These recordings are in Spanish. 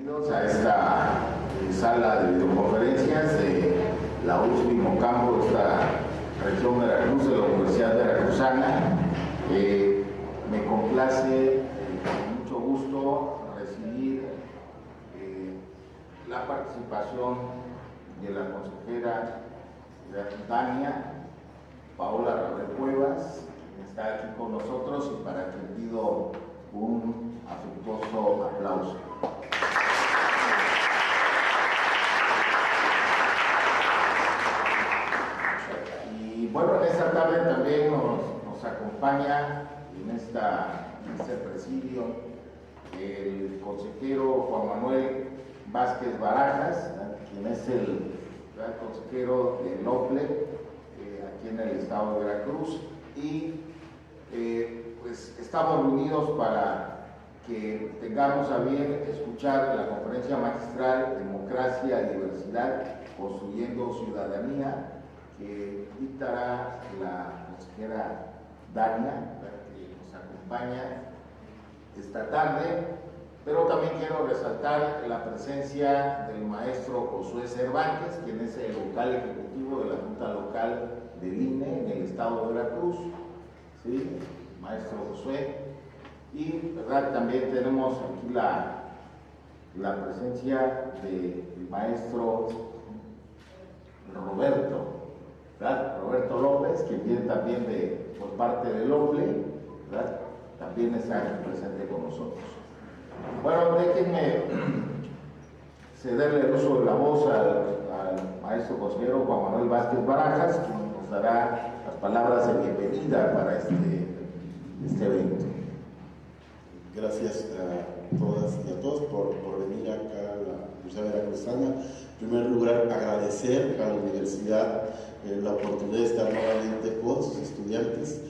Bienvenidos a esta sala de videoconferencias de la último campo de esta región de Veracruz, de la Universidad Veracruzana. Me complace con mucho gusto recibir la participación de la consejera Dania Paola Rabel Cuevas, que está aquí con nosotros y para quien pido un afectuoso aplauso. Y bueno, en esta tarde también nos acompaña en este presidio el consejero Juan Manuel Vázquez Barajas, quien es el consejero del OPLE aquí en el estado de Veracruz, y pues estamos reunidos para que tengamos a bien escuchar la conferencia magistral Democracia y Diversidad, Construyendo Ciudadanía, que dictará la consejera Dania, que nos acompaña esta tarde. Pero también quiero resaltar la presencia del maestro Josué Cervantes, quien es el vocal ejecutivo de la Junta Local del INE en el estado de Veracruz, ¿sí? Maestro Josué. Y ¿verdad? También tenemos aquí la presencia del maestro Roberto López, quien viene también por parte del OPLE, ¿verdad? También está aquí presente con nosotros. Bueno, déjenme cederle el uso de la voz al maestro consejero Juan Manuel Vázquez Barajas, quien nos dará las palabras de bienvenida para este evento. Gracias a todas y a todos por venir acá a la Universidad Veracruzana. En primer lugar, agradecer a la universidad la oportunidad de estar nuevamente con sus estudiantes.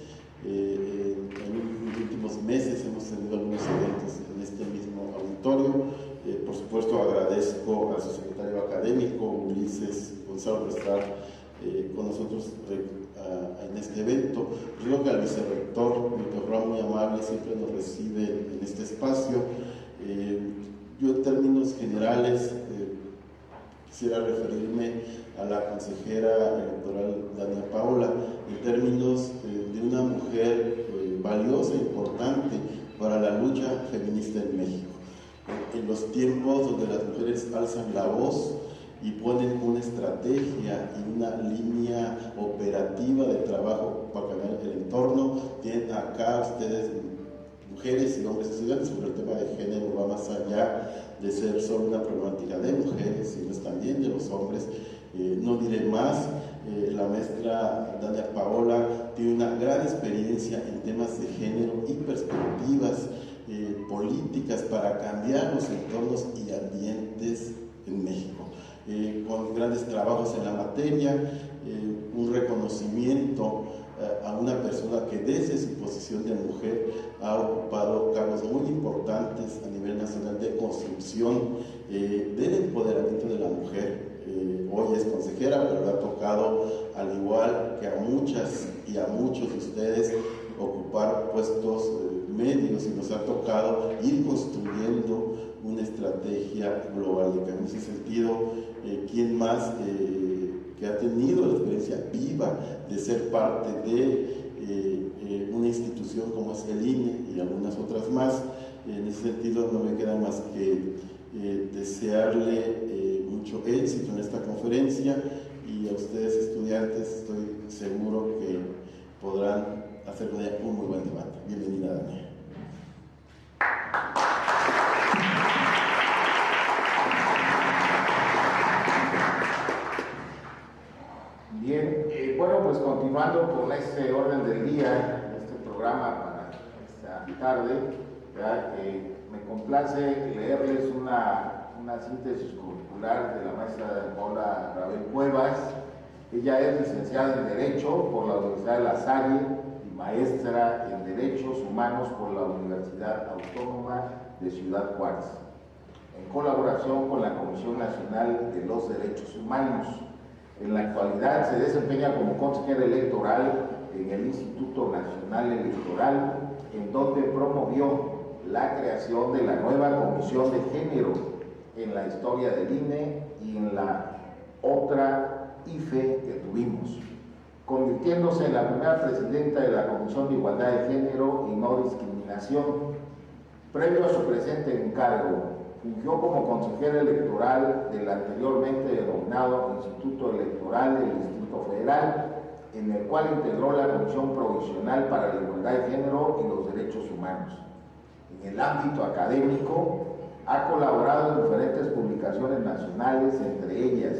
En los últimos meses hemos tenido algunos eventos en este mismo auditorio. Por supuesto, agradezco a su secretario académico, Ulises Gonzalo Restrar, con nosotros en este evento. Creo que al vicerrector, Víctor Raúl, muy amable, siempre nos recibe en este espacio. Yo en términos generales quisiera referirme a la consejera electoral Dania Paola en términos de una mujer valiosa e importante para la lucha feminista en México. En los tiempos donde las mujeres alzan la voz y ponen una estrategia y una línea operativa de trabajo para cambiar el entorno, tienen acá ustedes, mujeres y hombres estudiantes, porque el tema de género va más allá de ser solo una problemática de mujeres, sino es también de los hombres. No diré más, la maestra Dania Paola tiene una gran experiencia en temas de género y perspectivas políticas para cambiar los entornos y ambientes en México. Con grandes trabajos en la materia, un reconocimiento a una persona que desde su posición de mujer ha ocupado cargos muy importantes a nivel nacional de construcción del empoderamiento de la mujer. Hoy es consejera, pero le ha tocado, al igual que a muchas y a muchos de ustedes, ocupar puestos medios, y nos ha tocado ir construyendo una estrategia global. En ese sentido, ¿quién más que ha tenido la experiencia viva de ser parte de una institución como es el INE y algunas otras más? En ese sentido, no me queda más que desearle mucho éxito en esta conferencia, y a ustedes, estudiantes, estoy seguro que podrán hacer un muy buen debate. Bienvenida, Dania. Bien, bueno, pues continuando con este orden del día, este programa para esta tarde, me complace leerles una síntesis curricular de la maestra Paola Rabel Cuevas. Ella es licenciada en Derecho por la Universidad de La Salle y maestra en Derechos Humanos por la Universidad Autónoma de Ciudad Juárez, en colaboración con la Comisión Nacional de los Derechos Humanos. En la actualidad se desempeña como consejera electoral en el Instituto Nacional Electoral, en donde promovió la creación de la nueva Comisión de Género en la historia del INE y en la otra IFE que tuvimos, convirtiéndose en la primera presidenta de la Comisión de Igualdad de Género y No Discriminación. Previo a su presente encargo, fungió como consejera electoral del anteriormente denominado Instituto Electoral del Distrito Federal, en el cual integró la Comisión Provisional para la Igualdad de Género y los Derechos Humanos. En el ámbito académico, ha colaborado en diferentes publicaciones nacionales, entre ellas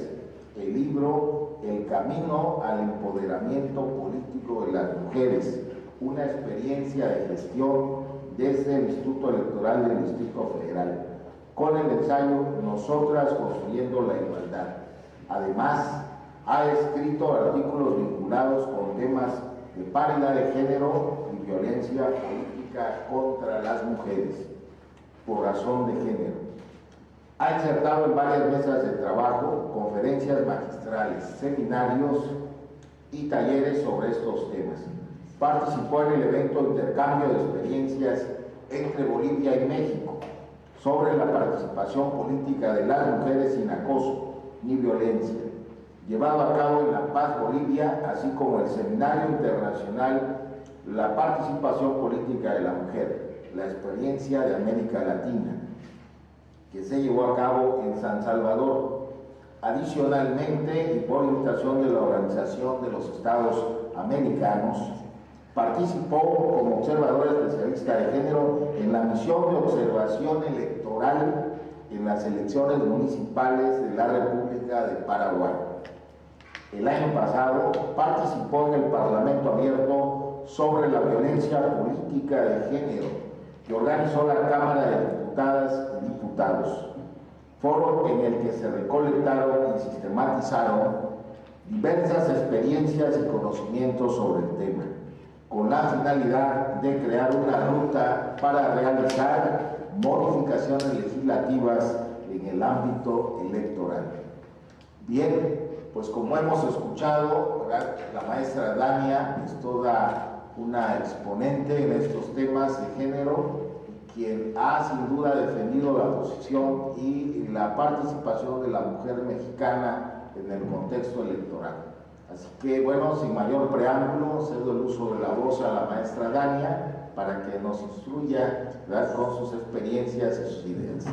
el libro El Camino al Empoderamiento Político de las Mujeres, una experiencia de gestión desde el Instituto Electoral del Distrito Federal, con el ensayo Nosotras Construyendo la Igualdad. Además, ha escrito artículos vinculados con temas de paridad de género y violencia política contra las mujeres por razón de género. Ha insertado en varias mesas de trabajo, conferencias magistrales, seminarios y talleres sobre estos temas. Participó en el evento Intercambio de Experiencias entre Bolivia y México sobre la participación política de las mujeres sin acoso ni violencia, llevado a cabo en La Paz, Bolivia, así como el Seminario Internacional La Participación Política de la Mujer, la experiencia de América Latina, que se llevó a cabo en San Salvador. Adicionalmente, y por invitación de la Organización de los Estados Americanos, participó como observador especialista de género en la misión de observación electoral en las elecciones municipales de la República de Paraguay. El año pasado participó en el Parlamento Abierto sobre la violencia política de género que organizó la Cámara de Diputadas y Diputados, foro en el que se recolectaron y sistematizaron diversas experiencias y conocimientos sobre el tema, con la finalidad de crear una ruta para realizar modificaciones legislativas en el ámbito electoral. Bien, pues como hemos escuchado, ¿verdad?, la maestra Dania es toda una exponente en estos temas de género, quien ha sin duda defendido la posición y la participación de la mujer mexicana en el contexto electoral. Así que, bueno, sin mayor preámbulo, cedo el uso de la voz a la maestra Dania para que nos instruya, ¿verdad?, con sus experiencias y sus ideas.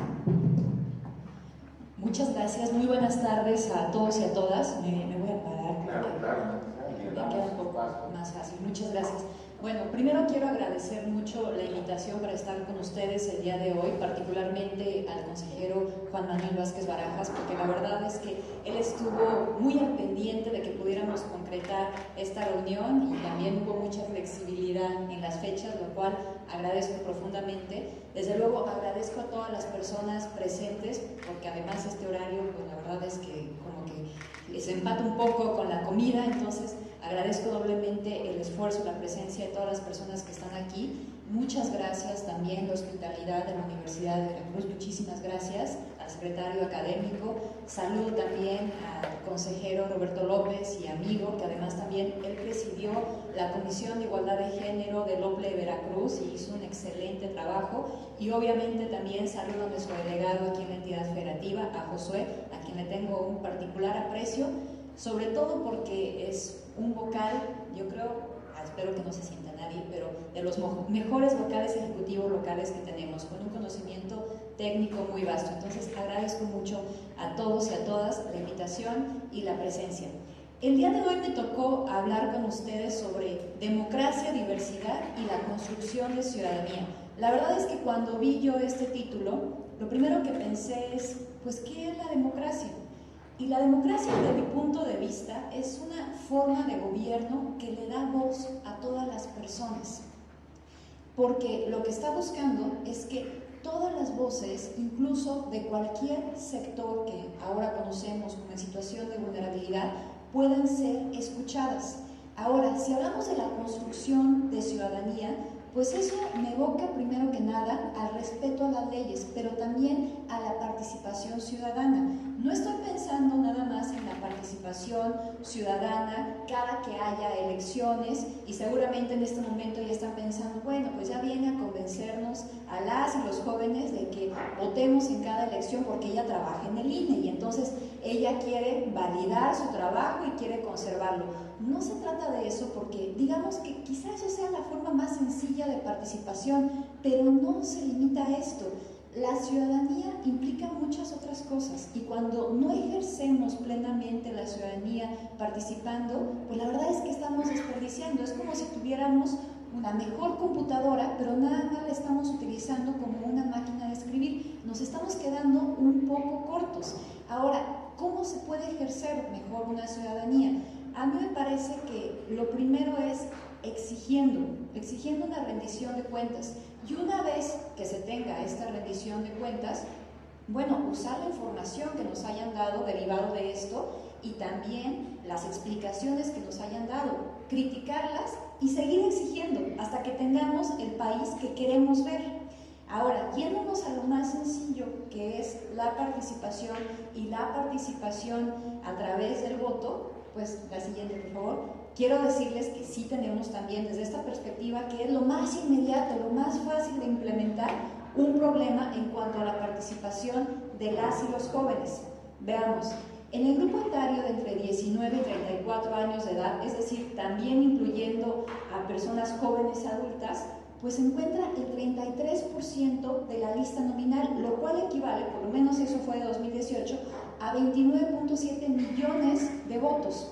Muchas gracias, muy buenas tardes a todos y a todas. Me voy a parar. Claro. Me queda un poco más fácil. Muchas gracias. Bueno, primero quiero agradecer mucho la invitación para estar con ustedes el día de hoy, particularmente al consejero Juan Manuel Vázquez Barajas, porque la verdad es que él estuvo muy al pendiente de que pudiéramos concretar esta reunión y también hubo mucha flexibilidad en las fechas, lo cual agradezco profundamente. Desde luego agradezco a todas las personas presentes, porque además este horario, pues la verdad es que como que se empata un poco con la comida, entonces agradezco doblemente el esfuerzo, la presencia de todas las personas que están aquí. Muchas gracias también la hospitalidad de la Universidad de Veracruz, muchísimas gracias al secretario académico. Saludo también al consejero Roberto López y amigo, que además también él presidió la Comisión de Igualdad de Género del OPLE de Veracruz y hizo un excelente trabajo. Y obviamente también saludo a nuestro delegado aquí en la entidad federativa, a Josué, a quien le tengo un particular aprecio, sobre todo porque es un vocal, yo creo, espero que no se sienta nadie, pero de los mejores vocales ejecutivos locales que tenemos, con un conocimiento técnico muy vasto. Entonces agradezco mucho a todos y a todas la invitación y la presencia. El día de hoy me tocó hablar con ustedes sobre democracia, diversidad y la construcción de ciudadanía. La verdad es que cuando vi yo este título, lo primero que pensé es, pues, ¿qué es la democracia? Y la democracia, desde mi punto de vista, es una forma de gobierno que le da voz a todas las personas. Porque lo que está buscando es que todas las voces, incluso de cualquier sector que ahora conocemos como en situación de vulnerabilidad, puedan ser escuchadas. Ahora, si hablamos de la construcción de ciudadanía, pues eso me evoca primero que nada al respeto a las leyes, pero también a la participación ciudadana. No estoy pensando nada más en la participación ciudadana cada que haya elecciones, y seguramente en este momento ya están pensando, bueno, pues ya viene a convencernos a las y los jóvenes de que votemos en cada elección porque ella trabaja en el INE y entonces ella quiere validar su trabajo y quiere conservarlo. No se trata de eso, porque digamos que quizá eso sea la forma más sencilla de participación, pero no se limita a esto. La ciudadanía implica muchas otras cosas, y cuando no ejercemos plenamente la ciudadanía participando, pues la verdad es que estamos desperdiciando. Es como si tuviéramos una mejor computadora, pero nada más la estamos utilizando como una máquina de escribir. Nos estamos quedando un poco cortos. Ahora, ¿cómo se puede ejercer mejor una ciudadanía? A mí me parece que lo primero es exigiendo una rendición de cuentas, y una vez que se tenga esta rendición de cuentas, bueno, usar la información que nos hayan dado derivado de esto y también las explicaciones que nos hayan dado, criticarlas y seguir exigiendo hasta que tengamos el país que queremos ver. Ahora, yéndonos a lo más sencillo, que es la participación, y la participación a través del voto, pues la siguiente, por favor. Quiero decirles que sí tenemos también desde esta perspectiva, que es lo más inmediato, lo más fácil de implementar, un problema en cuanto a la participación de las y los jóvenes. Veamos, en el grupo etario de entre 19 y 34 años de edad, es decir, también incluyendo a personas jóvenes adultas, pues se encuentra el 33% de la lista nominal, lo cual equivale, por lo menos eso fue de 2018, a 29.7 millones de votos.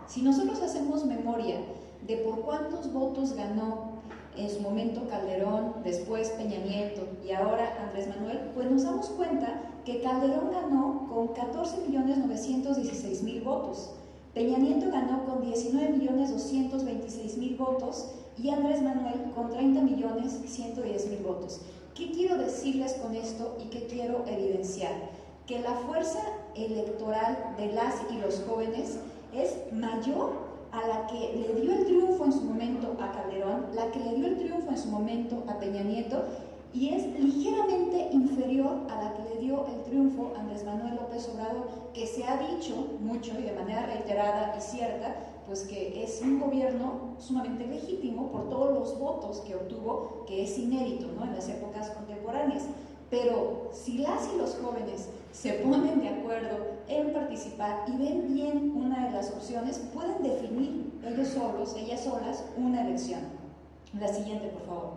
Si nosotros hacemos memoria de por cuántos votos ganó en su momento Calderón, después Peña Nieto y ahora Andrés Manuel, pues nos damos cuenta que Calderón ganó con 14.916.000 votos, Peña Nieto ganó con 19.226.000 votos y Andrés Manuel con 30.110.000 votos. ¿Qué quiero decirles con esto y qué quiero evidenciar? Que la fuerza electoral de las y los jóvenes es mayor a la que le dio el triunfo en su momento a Calderón, la que le dio el triunfo en su momento a Peña Nieto, y es ligeramente inferior a la que le dio el triunfo a Andrés Manuel López Obrador, que se ha dicho mucho y de manera reiterada y cierta, pues que es un gobierno sumamente legítimo por todos los votos que obtuvo, que es inédito, ¿no?, en las épocas contemporáneas. Pero si las y los jóvenes se ponen de acuerdo en participar y ven bien una de las opciones, pueden definir ellos solos, ellas solas, una elección. La siguiente, por favor.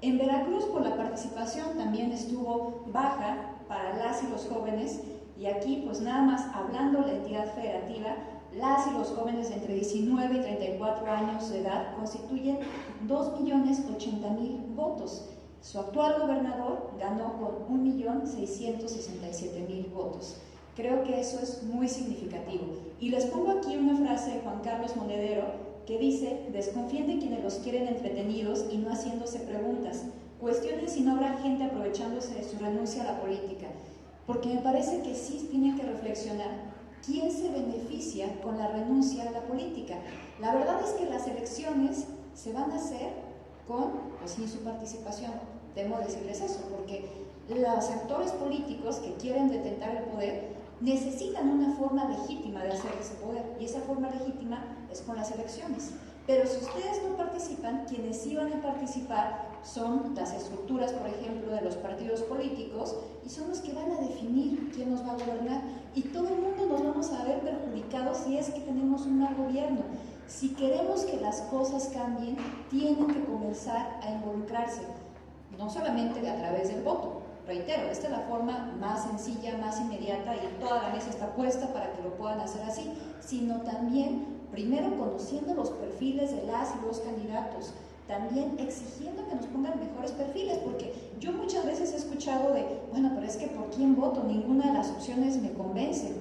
En Veracruz, por la participación también estuvo baja para las y los jóvenes, y aquí pues nada más hablando la entidad federativa, las y los jóvenes de entre 19 y 34 años de edad constituyen 2.080.000 votos. Su actual gobernador ganó con 1.667.000 votos. Creo que eso es muy significativo. Y les pongo aquí una frase de Juan Carlos Monedero que dice: desconfíen de quienes los quieren entretenidos y no haciéndose preguntas. Cuestionen si no habrá gente aprovechándose de su renuncia a la política. Porque me parece que sí tienen que reflexionar quién se beneficia con la renuncia a la política. La verdad es que las elecciones se van a hacer con o sin su participación. Debo decirles eso, porque los actores políticos que quieren detentar el poder necesitan una forma legítima de hacer ese poder, y esa forma legítima es con las elecciones. Pero si ustedes no participan, quienes sí van a participar son las estructuras, por ejemplo, de los partidos políticos, y son los que van a definir quién nos va a gobernar, y todo el mundo nos vamos a ver perjudicados si es que tenemos un mal gobierno. Si queremos que las cosas cambien, tienen que comenzar a involucrarse, no solamente a través del voto. Reitero, esta es la forma más sencilla, más inmediata, y toda la mesa está puesta para que lo puedan hacer así, sino también, primero, conociendo los perfiles de las y los candidatos, también exigiendo que nos pongan mejores perfiles, porque yo muchas veces he escuchado de, bueno, pero es que ¿por quién voto? Ninguna de las opciones me convence.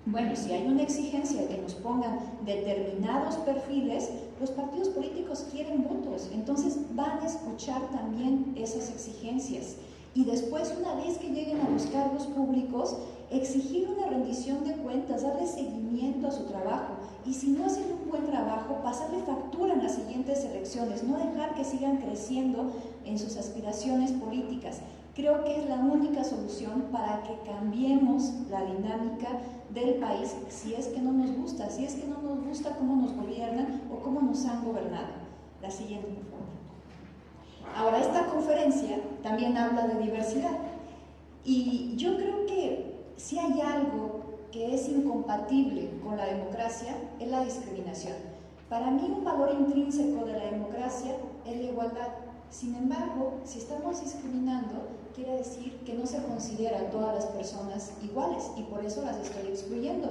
Bueno, si hay una exigencia de que nos pongan determinados perfiles, los partidos políticos quieren votos, entonces van a escuchar también esas exigencias. Y después, una vez que lleguen a los cargos públicos, exigir una rendición de cuentas, darle seguimiento a su trabajo. Y si no hacen un buen trabajo, pasarle factura en las siguientes elecciones, no dejar que sigan creciendo en sus aspiraciones políticas. Creo que es la única solución para que cambiemos la dinámica del país si es que no nos gusta, cómo nos gobiernan o cómo nos han gobernado. La siguiente, por favor. Ahora, esta conferencia también habla de diversidad y yo creo que si hay algo que es incompatible con la democracia es la discriminación. Para mí un valor intrínseco de la democracia es la igualdad. Sin embargo, si estamos discriminando, quiere decir que no se considera a todas las personas iguales y por eso las estoy excluyendo.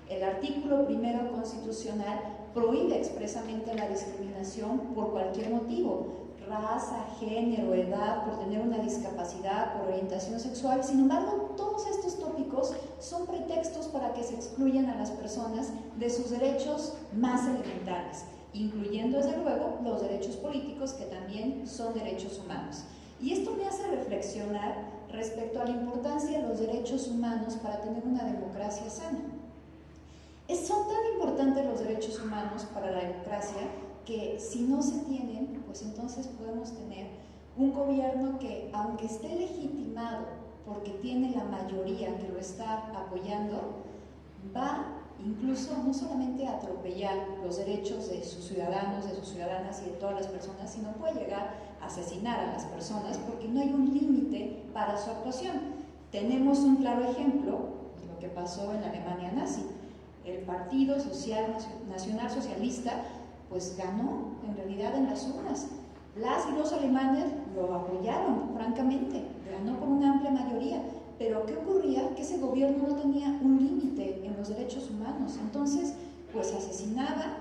El artículo 1 constitucional prohíbe expresamente la discriminación por cualquier motivo, raza, género, edad, por tener una discapacidad, por orientación sexual. Sin embargo, todos estos tópicos son pretextos para que se excluyan a las personas de sus derechos más elementales, incluyendo desde luego los derechos políticos, que también son derechos humanos. Y esto me hace reflexionar respecto a la importancia de los derechos humanos para tener una democracia sana. Son tan importantes los derechos humanos para la democracia que si no se tienen, pues entonces podemos tener un gobierno que, aunque esté legitimado porque tiene la mayoría que lo está apoyando, va incluso no solamente a atropellar los derechos de sus ciudadanos, de sus ciudadanas y de todas las personas, sino puede llegar a asesinar a las personas porque no hay un límite para su actuación. Tenemos un claro ejemplo de lo que pasó en la Alemania nazi. El Partido Nacional Socialista pues ganó en realidad en las urnas. Las y los alemanes lo apoyaron, francamente, ganó por una amplia mayoría. Pero ¿qué ocurría? Que ese gobierno no tenía un límite en los derechos humanos. Entonces, pues asesinaba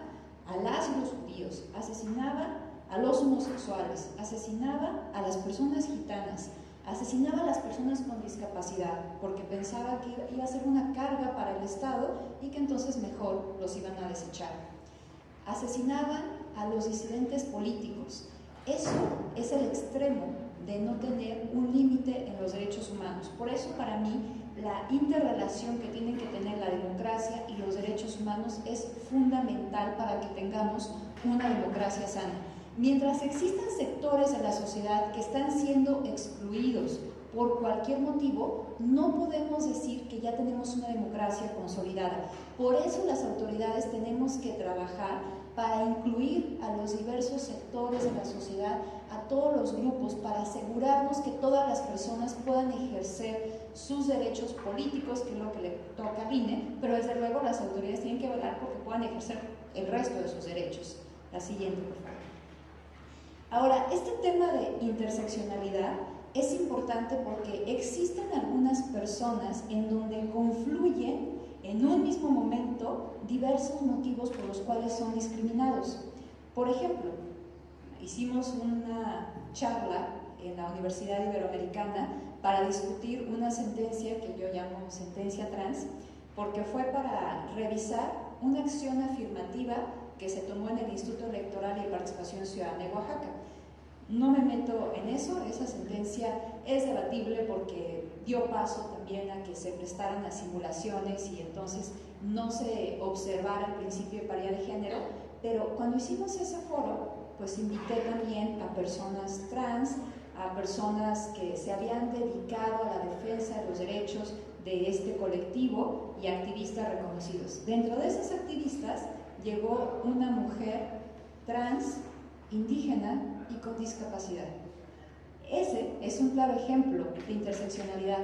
a las y los judíos, asesinaba a los homosexuales, asesinaba a las personas gitanas, asesinaba a las personas con discapacidad, porque pensaba que iba a ser una carga para el Estado y que entonces mejor los iban a desechar. Asesinaban a los disidentes políticos. Eso es el extremo de no tener un límite en los derechos humanos. Por eso, para mí, la interrelación que tienen que tener la democracia y los derechos humanos es fundamental para que tengamos una democracia sana. Mientras existan sectores de la sociedad que están siendo excluidos por cualquier motivo, no podemos decir que ya tenemos una democracia consolidada. Por eso las autoridades tenemos que trabajar para incluir a los diversos sectores de la sociedad, a todos los grupos, para asegurarnos que todas las personas puedan ejercer sus derechos políticos, que es lo que le toca al INE, pero desde luego las autoridades tienen que velar porque puedan ejercer el resto de sus derechos. La siguiente, por favor. Ahora, este tema de interseccionalidad es importante porque existen algunas personas en donde confluyen en un mismo momento diversos motivos por los cuales son discriminados. Por ejemplo, hicimos una charla en la Universidad Iberoamericana para discutir una sentencia que yo llamo sentencia trans, porque fue para revisar una acción afirmativa que se tomó en el Instituto Electoral y de Participación Ciudadana de Oaxaca. No me meto en eso, esa sentencia es debatible porque dio paso también a que se prestaran a simulaciones y entonces no se observara el principio de paridad de género, pero cuando hicimos ese foro, pues invité también a personas trans, a personas que se habían dedicado a la defensa de los derechos de este colectivo y activistas reconocidos. Dentro de esas activistas llegó una mujer trans, indígena y con discapacidad. Ese es un claro ejemplo de interseccionalidad,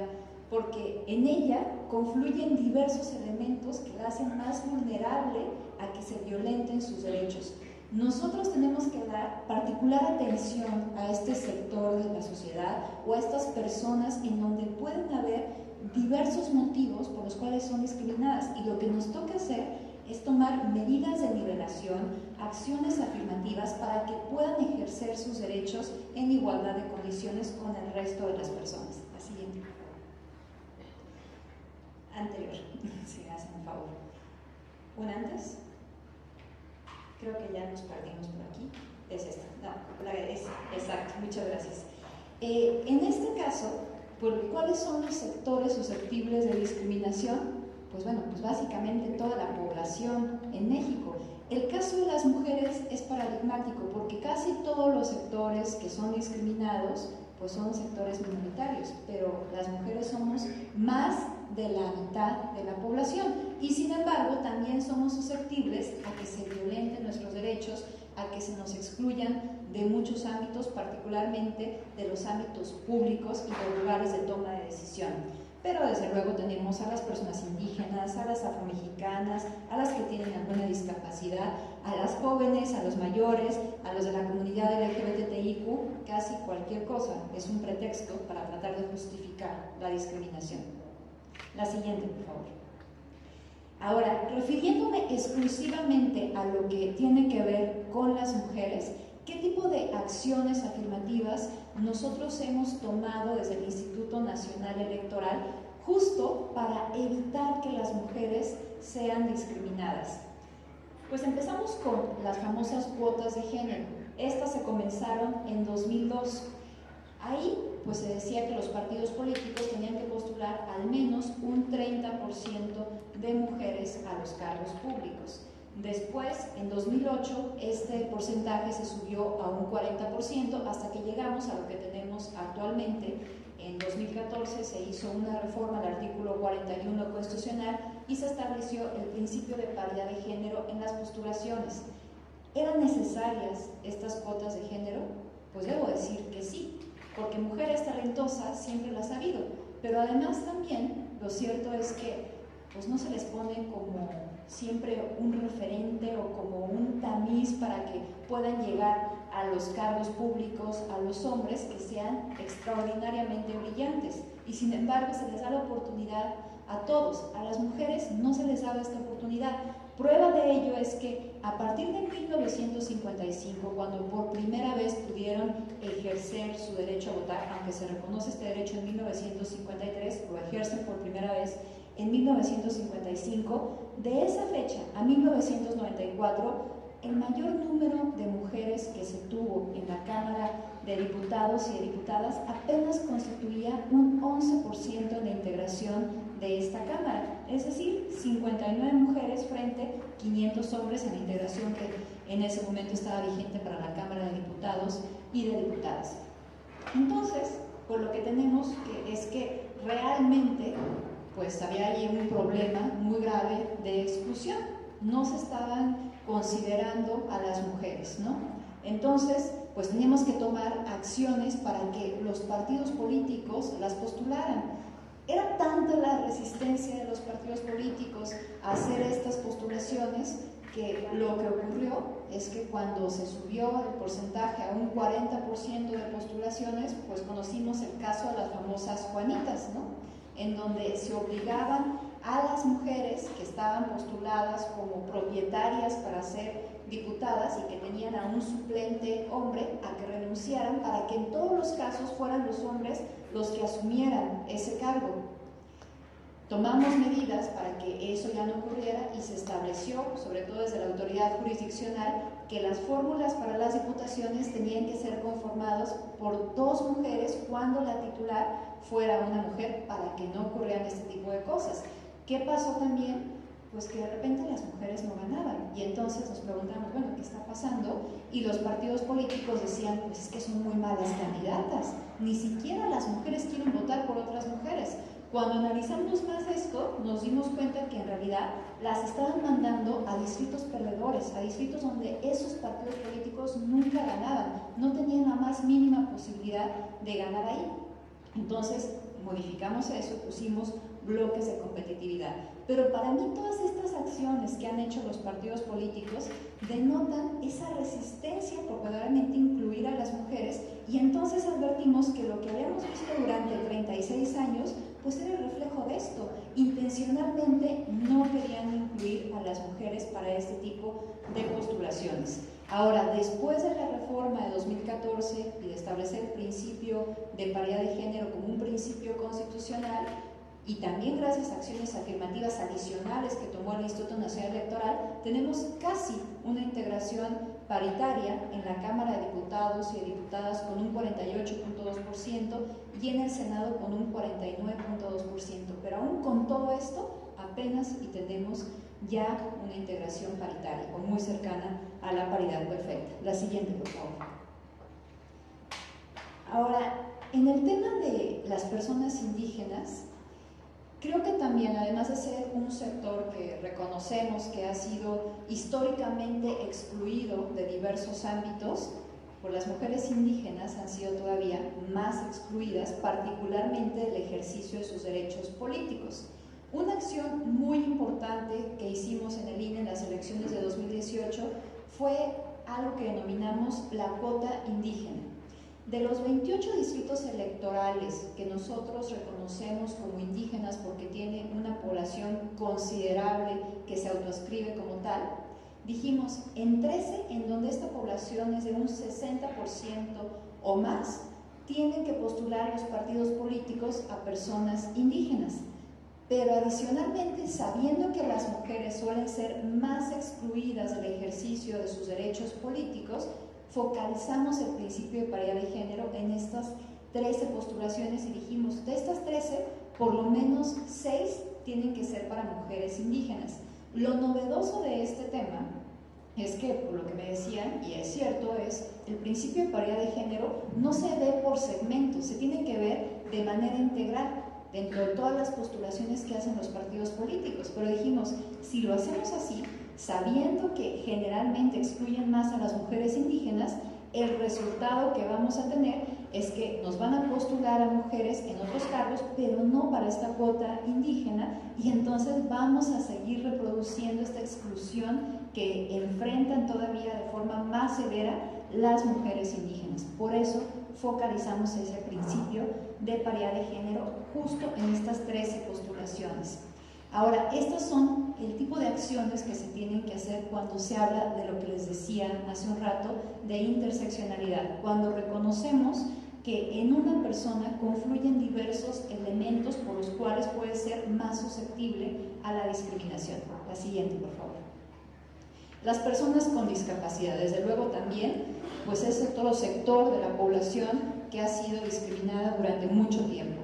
porque en ella confluyen diversos elementos que la hacen más vulnerable a que se violenten sus derechos. Nosotros tenemos que dar particular atención a este sector de la sociedad o a estas personas en donde pueden haber diversos motivos por los cuales son discriminadas, y lo que nos toca hacer es tomar medidas de nivelación, acciones afirmativas para que puedan ejercer sus derechos en igualdad de condiciones con el resto de las personas. La siguiente. Anterior, si me hacen un favor. ¿Un antes? Creo que ya nos perdimos por aquí. Es esta. No, exacto, muchas gracias. En este caso, ¿cuáles son los sectores susceptibles de discriminación? Pues bueno, pues básicamente toda la población en México. El caso de las mujeres es paradigmático porque casi todos los sectores que son discriminados pues son sectores minoritarios, pero las mujeres somos más de la mitad de la población y sin embargo también somos susceptibles a que se violenten nuestros derechos, a que se nos excluyan de muchos ámbitos, particularmente de los ámbitos públicos y de lugares de toma de decisión. Pero desde luego tenemos a las personas indígenas, a las afromexicanas, a las que tienen alguna discapacidad, a las jóvenes, a los mayores, a los de la comunidad LGBTIQ, casi cualquier cosa es un pretexto para tratar de justificar la discriminación. La siguiente, por favor. Ahora, refiriéndome exclusivamente a lo que tiene que ver con las mujeres, ¿qué tipo de acciones afirmativas nosotros hemos tomado desde el Instituto Nacional Electoral justo para evitar que las mujeres sean discriminadas? Pues empezamos con las famosas cuotas de género. Estas se comenzaron en 2002. Ahí pues se decía que los partidos políticos tenían que postular al menos un 30% de mujeres a los cargos públicos. Después, en 2008, este porcentaje se subió a un 40% hasta que llegamos a lo que tenemos actualmente. En 2014 se hizo una reforma al artículo 41 constitucional y se estableció el principio de paridad de género en las postulaciones. ¿Eran necesarias estas cuotas de género? Pues debo decir que sí, porque mujeres talentosas siempre las ha habido, pero además también lo cierto es que pues no se les pone como siempre un referente o como un tamiz para que puedan llegar a los cargos públicos a los hombres que sean extraordinariamente brillantes, y sin embargo se les da la oportunidad a todos. A las mujeres no se les da esta oportunidad. Prueba de ello es que a partir de 1955, cuando por primera vez pudieron ejercer su derecho a votar, aunque se reconoce este derecho en 1953, lo ejercen por primera vez en 1955, de esa fecha a 1994, el mayor número de mujeres que se tuvo en la Cámara de Diputados y de Diputadas apenas constituía un 11% de integración de esta Cámara, es decir, 59 mujeres frente a 500 hombres en la integración que en ese momento estaba vigente para la Cámara de Diputados y de Diputadas. Entonces, pues lo que tenemos es que realmente pues había ahí un problema muy grave de exclusión. No se estaban considerando a las mujeres, ¿no? Entonces, pues teníamos que tomar acciones para que los partidos políticos las postularan. Era tanta la resistencia de los partidos políticos a hacer estas postulaciones que lo que ocurrió es que cuando se subió el porcentaje a un 40% de postulaciones, pues conocimos el caso de las famosas Juanitas, ¿no? En donde se obligaban a las mujeres que estaban postuladas como propietarias para ser diputadas y que tenían a un suplente hombre a que renunciaran para que en todos los casos fueran los hombres los que asumieran ese cargo. Tomamos medidas para que eso ya no ocurriera y se estableció, sobre todo desde la autoridad jurisdiccional, que las fórmulas para las diputaciones tenían que ser conformadas por 2 mujeres cuando la titular fuera una mujer, para que no ocurrieran este tipo de cosas. ¿Qué pasó también? Pues que de repente las mujeres no ganaban y entonces nos preguntamos, bueno, ¿qué está pasando? Y los partidos políticos decían, pues es que son muy malas candidatas, ni siquiera las mujeres quieren votar por otras mujeres. Cuando analizamos más esto, nos dimos cuenta que en realidad las estaban mandando a distritos perdedores, a distritos donde esos partidos políticos nunca ganaban, no tenían la más mínima posibilidad de ganar ahí. Entonces, modificamos eso, pusimos bloques de competitividad. Pero para mí todas estas acciones que han hecho los partidos políticos denotan esa resistencia por verdaderamente incluir a las mujeres, y entonces advertimos que lo que habíamos visto durante 36 años pues era el reflejo de esto. Intencionalmente no querían incluir a las mujeres para este tipo de postulaciones. Ahora, después de la reforma de 2014 y de establecer el principio de paridad de género como un principio constitucional, y también gracias a acciones afirmativas adicionales que tomó el Instituto Nacional Electoral, tenemos casi una integración paritaria en la Cámara de Diputados y de Diputadas con un 48.2% y en el Senado con un 49.2%. Pero aún con todo esto, apenas y tenemos ya una integración paritaria o muy cercana a la paridad perfecta. La siguiente, por favor. Ahora, en el tema de las personas indígenas, creo que también, además de ser un sector que reconocemos que ha sido históricamente excluido de diversos ámbitos, pues las mujeres indígenas han sido todavía más excluidas, particularmente del ejercicio de sus derechos políticos. Una acción muy importante que hicimos en el INE en las elecciones de 2018 fue algo que denominamos la cuota indígena. De los 28 distritos electorales que nosotros reconocemos como indígenas porque tienen una población considerable que se autoascribe como tal, dijimos en 13 en donde esta población es de un 60% o más, tienen que postular los partidos políticos a personas indígenas. Pero adicionalmente, sabiendo que las mujeres suelen ser más excluidas del ejercicio de sus derechos políticos, focalizamos el principio de paridad de género en estas 13 postulaciones y dijimos, de estas 13, por lo menos 6 tienen que ser para mujeres indígenas. Lo novedoso de este tema es que, por lo que me decían, y es cierto, es el principio de paridad de género no se ve por segmentos, se tiene que ver de manera integral dentro de todas las postulaciones que hacen los partidos políticos. Pero dijimos, si lo hacemos así, sabiendo que generalmente excluyen más a las mujeres indígenas, el resultado que vamos a tener es que nos van a postular a mujeres en otros cargos, pero no para esta cuota indígena, y entonces vamos a seguir reproduciendo esta exclusión que enfrentan todavía de forma más severa las mujeres indígenas. Por eso focalizamos ese principio de paridad de género justo en estas 13 postulaciones. Ahora, estas son el tipo de acciones que se tienen que hacer cuando se habla de lo que les decía hace un rato, de interseccionalidad, cuando reconocemos que en una persona confluyen diversos elementos por los cuales puede ser más susceptible a la discriminación. La siguiente, por favor. Las personas con discapacidad, desde luego también, pues es otro sector de la población que ha sido discriminada durante mucho tiempo.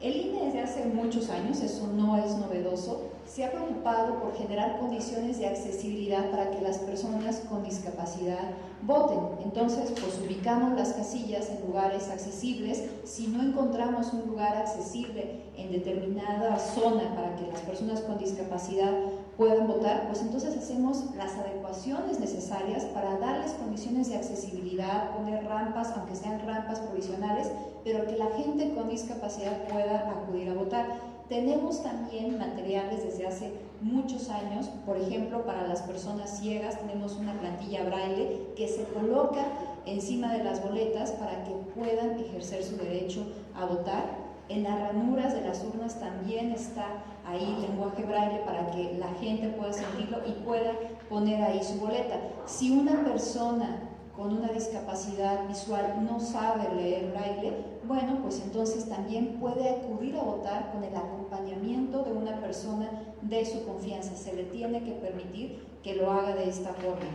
El INE desde hace muchos años, eso no es novedoso, se ha preocupado por generar condiciones de accesibilidad para que las personas con discapacidad voten. Entonces, pues ubicamos las casillas en lugares accesibles. Si no encontramos un lugar accesible en determinada zona para que las personas con discapacidad puedan votar, pues entonces hacemos las adecuaciones necesarias para darles condiciones de accesibilidad, poner rampas, aunque sean rampas provisionales, pero que la gente con discapacidad pueda acudir a votar. Tenemos también materiales desde hace muchos años, por ejemplo, para las personas ciegas tenemos una plantilla braille que se coloca encima de las boletas para que puedan ejercer su derecho a votar. En las ranuras de las urnas también está ahí lenguaje braille para que la gente pueda sentirlo y pueda poner ahí su boleta. Si una persona con una discapacidad visual no sabe leer braille, bueno, pues entonces también puede acudir a votar con el acompañamiento de una persona de su confianza. Se le tiene que permitir que lo haga de esta forma.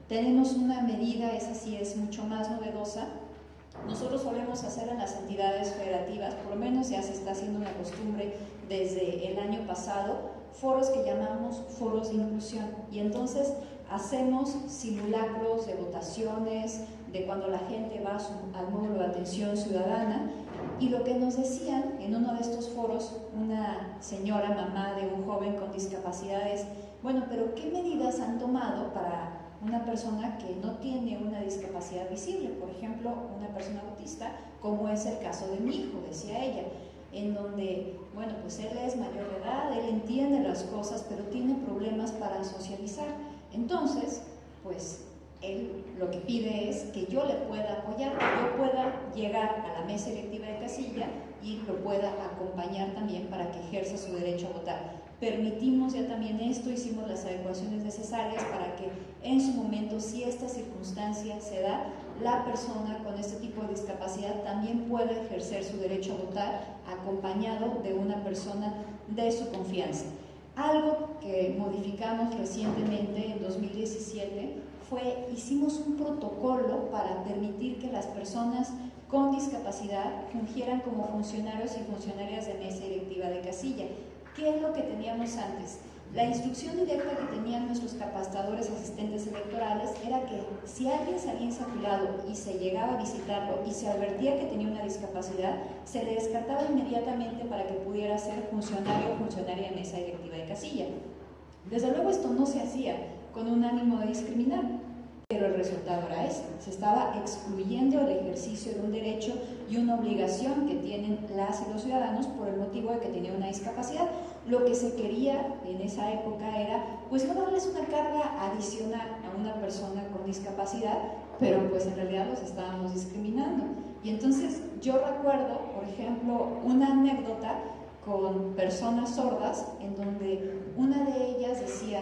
Tenemos una medida, esa sí es mucho más novedosa. Nosotros solemos hacer en las entidades federativas, por lo menos ya se está haciendo una costumbre desde el año pasado, foros que llamamos foros de inclusión, y entonces hacemos simulacros de votaciones, de cuando la gente va al módulo de atención ciudadana, y lo que nos decían en uno de estos foros, una señora, mamá de un joven con discapacidades, bueno, pero ¿qué medidas han tomado para una persona que no tiene una discapacidad visible? Por ejemplo, una persona autista, como es el caso de mi hijo, decía ella, en donde, bueno, pues él es mayor de edad, él entiende las cosas, pero tiene problemas para socializar. Entonces, pues él lo que pide es que yo le pueda apoyar, que yo pueda llegar a la mesa electiva de casilla y lo pueda acompañar también para que ejerza su derecho a votar. Permitimos ya también esto, hicimos las adecuaciones necesarias para que en su momento, si esta circunstancia se da, la persona con este tipo de discapacidad también pueda ejercer su derecho a votar acompañado de una persona de su confianza. Algo que modificamos recientemente en 2017 hicimos un protocolo para permitir que las personas con discapacidad fungieran como funcionarios y funcionarias de mesa electiva de casilla. ¿Qué es lo que teníamos antes? La instrucción directa que tenían nuestros capacitadores asistentes electorales era que si alguien salía insaculado y se llegaba a visitarlo y se advertía que tenía una discapacidad, se le descartaba inmediatamente para que pudiera ser funcionario o funcionaria de mesa directiva de casilla. Desde luego esto no se hacía con un ánimo de discriminar, pero el resultado era ese. Se estaba excluyendo el ejercicio de un derecho y una obligación que tienen las y los ciudadanos por el motivo de que tenían una discapacidad. Lo que se quería en esa época era, pues, no darles una carga adicional a una persona con discapacidad, pero pues en realidad los estábamos discriminando. Y entonces yo recuerdo, por ejemplo, una anécdota con personas sordas en donde una de ellas decía,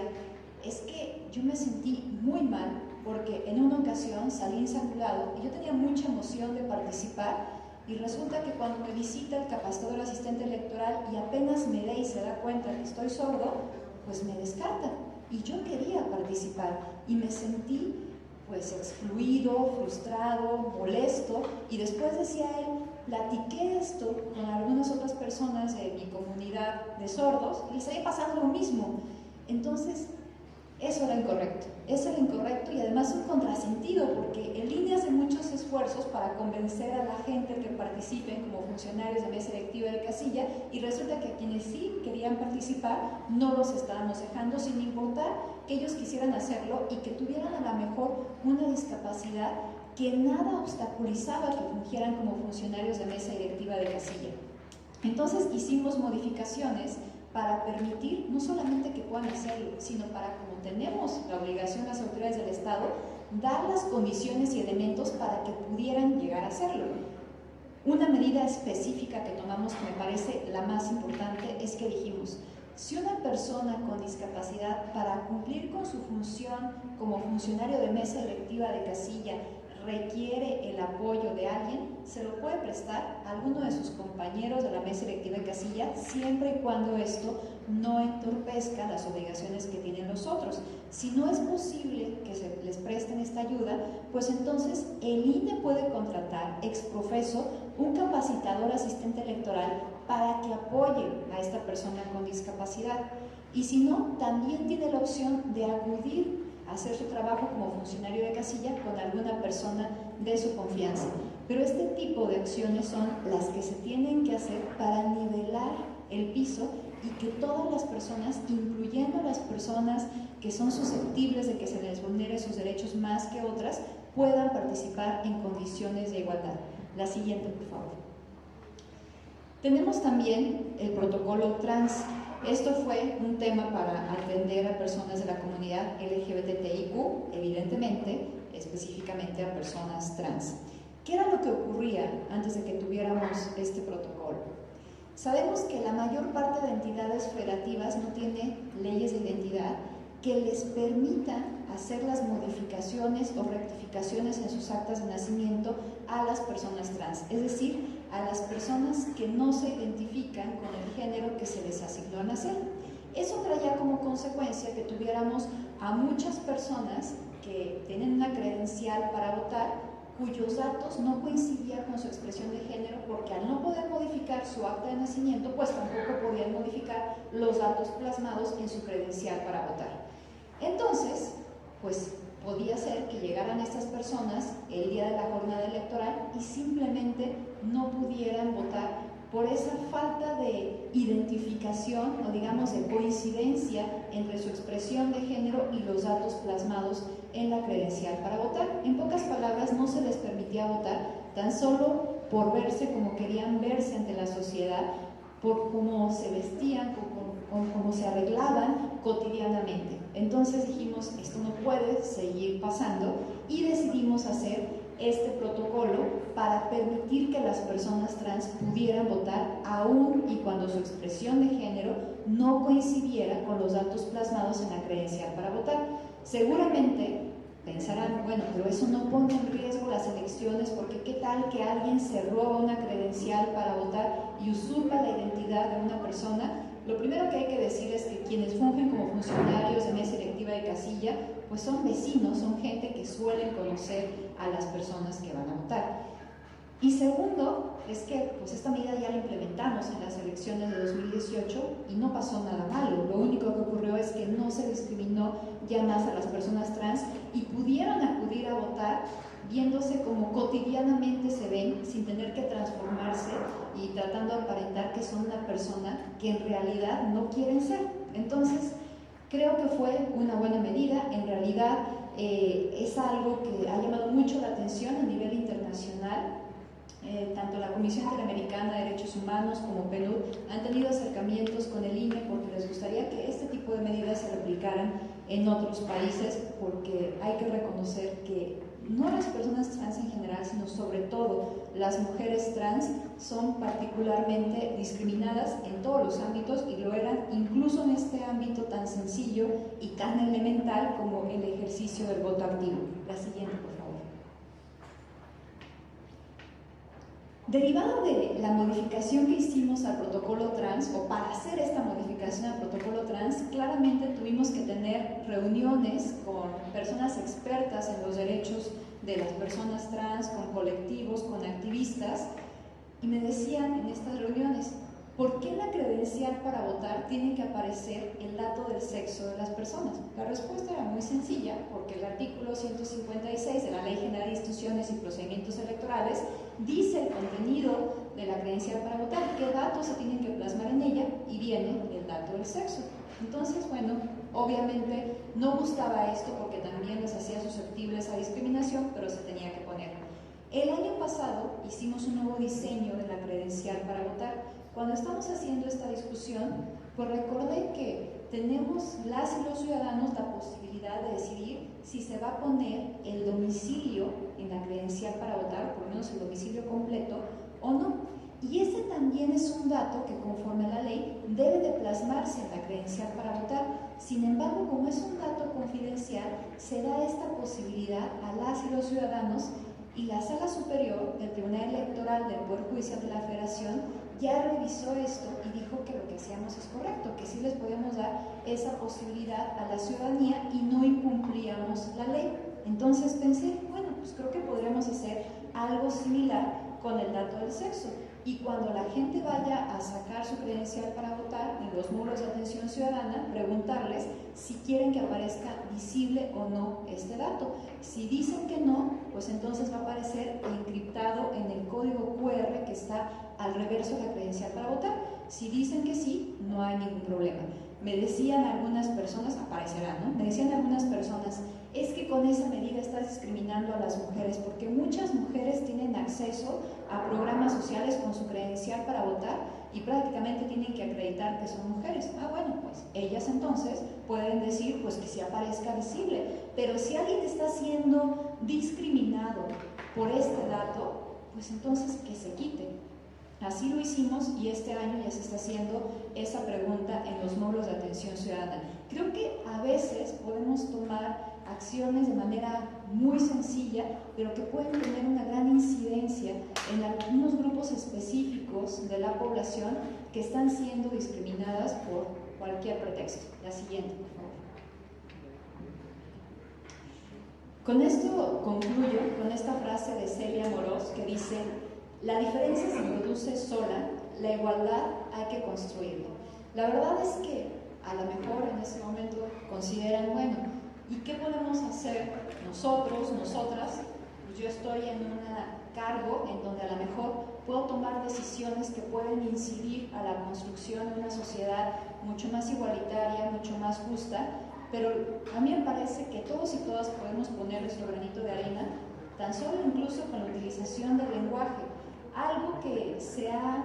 es que yo me sentí muy mal porque en una ocasión salí insaculado y yo tenía mucha emoción de participar, y resulta que cuando me visita el capacitador asistente electoral y apenas me ve y se da cuenta que estoy sordo, pues me descarta. Y yo quería participar y me sentí pues excluido, frustrado, molesto, y después decía él, platiqué esto con algunas otras personas de mi comunidad de sordos y les había pasado lo mismo. Entonces, eso era incorrecto y además un contrasentido, porque el INE hace muchos esfuerzos para convencer a la gente que participen como funcionarios de mesa directiva de casilla, y resulta que a quienes sí querían participar no los estábamos dejando, sin importar que ellos quisieran hacerlo y que tuvieran a lo mejor una discapacidad que nada obstaculizaba que fungieran como funcionarios de mesa directiva de casilla. Entonces hicimos modificaciones para permitir no solamente que puedan hacerlo, sino para, como tenemos la obligación las autoridades del Estado, dar las condiciones y elementos para que pudieran llegar a hacerlo. Una medida específica que tomamos, que me parece la más importante, es que dijimos, si una persona con discapacidad, para cumplir con su función como funcionario de mesa directiva de casilla, requiere el apoyo de alguien, se lo puede prestar a alguno de sus compañeros de la mesa directiva de casilla, siempre y cuando esto no entorpezca las obligaciones que tienen los otros. Si no es posible que se les presten esta ayuda, pues entonces el INE puede contratar ex profeso un capacitador asistente electoral para que apoye a esta persona con discapacidad. Y si no, también tiene la opción de acudir hacer su trabajo como funcionario de casilla con alguna persona de su confianza. Pero este tipo de acciones son las que se tienen que hacer para nivelar el piso y que todas las personas, incluyendo las personas que son susceptibles de que se les vulnere sus derechos más que otras, puedan participar en condiciones de igualdad. La siguiente, por favor. Tenemos también el protocolo trans. Esto fue un tema para atender a personas de la comunidad LGBTIQ, evidentemente, específicamente a personas trans. ¿Qué era lo que ocurría antes de que tuviéramos este protocolo? Sabemos que la mayor parte de entidades federativas no tiene leyes de identidad que les permitan hacer las modificaciones o rectificaciones en sus actas de nacimiento a las personas trans, es decir, a las personas que no se identifican con el género que se les asignó a nacer. Eso traía como consecuencia que tuviéramos a muchas personas que tienen una credencial para votar, cuyos datos no coincidían con su expresión de género, porque al no poder modificar su acta de nacimiento, pues tampoco podían modificar los datos plasmados en su credencial para votar. Entonces, pues podía ser que llegaran estas personas el día de la jornada electoral y simplemente no pudieran votar por esa falta de identificación o digamos de coincidencia entre su expresión de género y los datos plasmados en la credencial para votar. En pocas palabras, no se les permitía votar tan solo por verse como querían verse ante la sociedad, por cómo se vestían, cómo se arreglaban cotidianamente. Entonces dijimos, esto no puede seguir pasando, y decidimos hacer este protocolo para permitir que las personas trans pudieran votar aún y cuando su expresión de género no coincidiera con los datos plasmados en la credencial para votar. Seguramente pensarán, bueno, pero eso no pone en riesgo las elecciones, porque qué tal que alguien se roba una credencial para votar y usurpa la identidad de una persona. Lo primero que hay que decir es que quienes fungen como funcionarios de mesa directiva de casilla, pues son vecinos, son gente que suelen conocer a las personas que van a votar. Y segundo, es que pues esta medida ya la implementamos en las elecciones de 2018 y no pasó nada malo. Lo único que ocurrió es que no se discriminó ya más a las personas trans y pudieron acudir a votar viéndose como cotidianamente se ven, sin tener que transformarse y tratando de aparentar que son una persona que en realidad no quieren ser. Entonces, creo que fue una buena medida. En realidad es algo que ha llamado mucho la atención a nivel internacional. Tanto la Comisión Interamericana de Derechos Humanos como PNUD han tenido acercamientos con el INE porque les gustaría que este tipo de medidas se replicaran en otros países, porque hay que reconocer que no las personas trans en general, sino sobre todo las mujeres trans son particularmente discriminadas en todos los ámbitos, y lo eran incluso en este ámbito tan sencillo y tan elemental como el ejercicio del voto activo. La siguiente, por favor. Derivado de la modificación que hicimos al protocolo trans, o para hacer esta modificación al protocolo trans, claramente tuvimos que tener reuniones con personas expertas en los derechos de las personas trans, con colectivos, con activistas, y me decían en estas reuniones: ¿por qué en la credencial para votar tiene que aparecer el dato del sexo de las personas? La respuesta era muy sencilla, porque el artículo 156 de la Ley General de Instituciones y Procedimientos Electorales dice el contenido de la credencial para votar, qué datos se tienen que plasmar en ella, y viene el dato del sexo. Entonces, bueno, obviamente no gustaba esto porque también les hacía susceptibles a discriminación, pero se tenía que poner. El año pasado hicimos un nuevo diseño de la credencial para votar. Cuando estamos haciendo esta discusión, pues recordé que tenemos las y los ciudadanos la posibilidad de decidir si se va a poner el domicilio en la credencial para votar, por lo menos el domicilio completo, o no. Y ese también es un dato que, conforme a la ley, debe de plasmarse en la credencial para votar. Sin embargo, como es un dato confidencial, se da esta posibilidad a las y los ciudadanos, y la Sala Superior del Tribunal Electoral del Poder Judicial de la Federación ya revisó esto y dijo que lo que hacíamos es correcto, que sí les podíamos dar esa posibilidad a la ciudadanía y no incumplíamos la ley. Entonces pensé, bueno, pues creo que podríamos hacer algo similar con el dato del sexo. Y cuando la gente vaya a sacar su credencial para votar en los módulos de atención ciudadana, preguntarles si quieren que aparezca visible o no este dato. Si dicen que no, pues entonces va a aparecer encriptado en el código QR que está al reverso de la credencial para votar. Si dicen que sí, no hay ningún problema. Me decían algunas personas, aparecerá, ¿no? Me decían algunas personas, es que con esa medida estás discriminando a las mujeres, porque muchas mujeres tienen acceso a programas sociales con su credencial para votar y prácticamente tienen que acreditar que son mujeres. Ah, bueno, pues ellas entonces pueden decir pues que sí aparezca visible, pero si alguien está siendo discriminado por este dato, pues entonces que se quite. Así lo hicimos, y este año ya se está haciendo esa pregunta en los módulos de atención ciudadana. Creo que a veces podemos tomar acciones de manera muy sencilla, pero que pueden tener una gran incidencia en algunos grupos específicos de la población que están siendo discriminadas por cualquier pretexto. La siguiente, por favor. Con esto concluyo con esta frase de Celia Amorós que dice: la diferencia se produce sola, la igualdad hay que construirla. La verdad es que a lo mejor en ese momento consideran, bueno, ¿y qué podemos hacer nosotros, nosotras? Pues yo estoy en un cargo en donde a lo mejor puedo tomar decisiones que pueden incidir a la construcción de una sociedad mucho más igualitaria, mucho más justa, pero a mí me parece que todos y todas podemos poner nuestro granito de arena, tan solo incluso con la utilización del lenguaje. Algo que se ha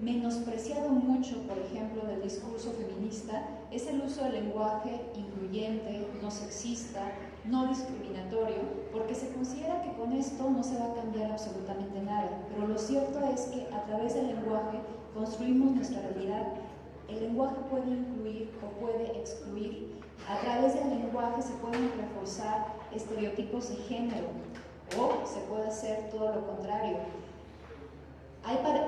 menospreciado mucho, por ejemplo, del discurso feminista, es el uso del lenguaje incluyente, no sexista, no discriminatorio, porque se considera que con esto no se va a cambiar absolutamente nada. Pero lo cierto es que a través del lenguaje construimos nuestra realidad. El lenguaje puede incluir o puede excluir. A través del lenguaje se pueden reforzar estereotipos de género, o se puede hacer todo lo contrario.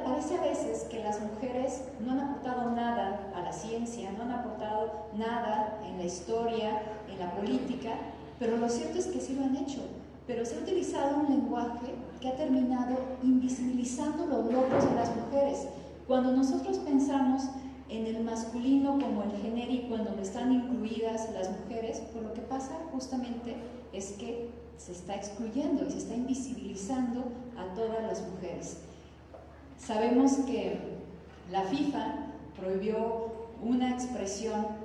Parece a veces que las mujeres no han aportado nada a la ciencia, no han aportado nada en la historia, en la política, pero lo cierto es que sí lo han hecho. Pero se ha utilizado un lenguaje que ha terminado invisibilizando los logros de las mujeres. Cuando nosotros pensamos en el masculino como el genérico, en donde están incluidas las mujeres, pues lo que pasa justamente es que se está excluyendo y se está invisibilizando a todas las mujeres. Sabemos que la FIFA prohibió una expresión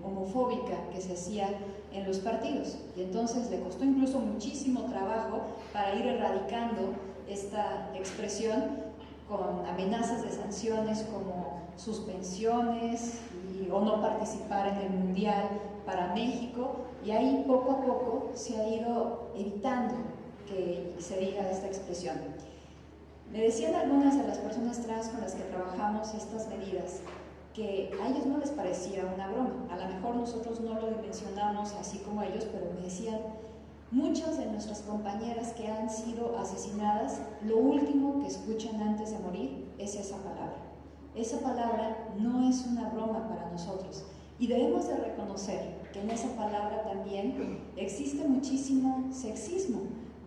homofóbica que se hacía en los partidos, y entonces le costó incluso muchísimo trabajo para ir erradicando esta expresión, con amenazas de sanciones como suspensiones o no participar en el Mundial para México, y ahí poco a poco se ha ido evitando que se diga esta expresión. Me decían algunas de las personas trans con las que trabajamos estas medidas que a ellos no les parecía una broma. A lo mejor nosotros no lo dimensionamos así como ellos, pero me decían, muchas de nuestras compañeras que han sido asesinadas, lo último que escuchan antes de morir es esa palabra. Esa palabra no es una broma para nosotros, y debemos de reconocer que en esa palabra también existe muchísimo sexismo,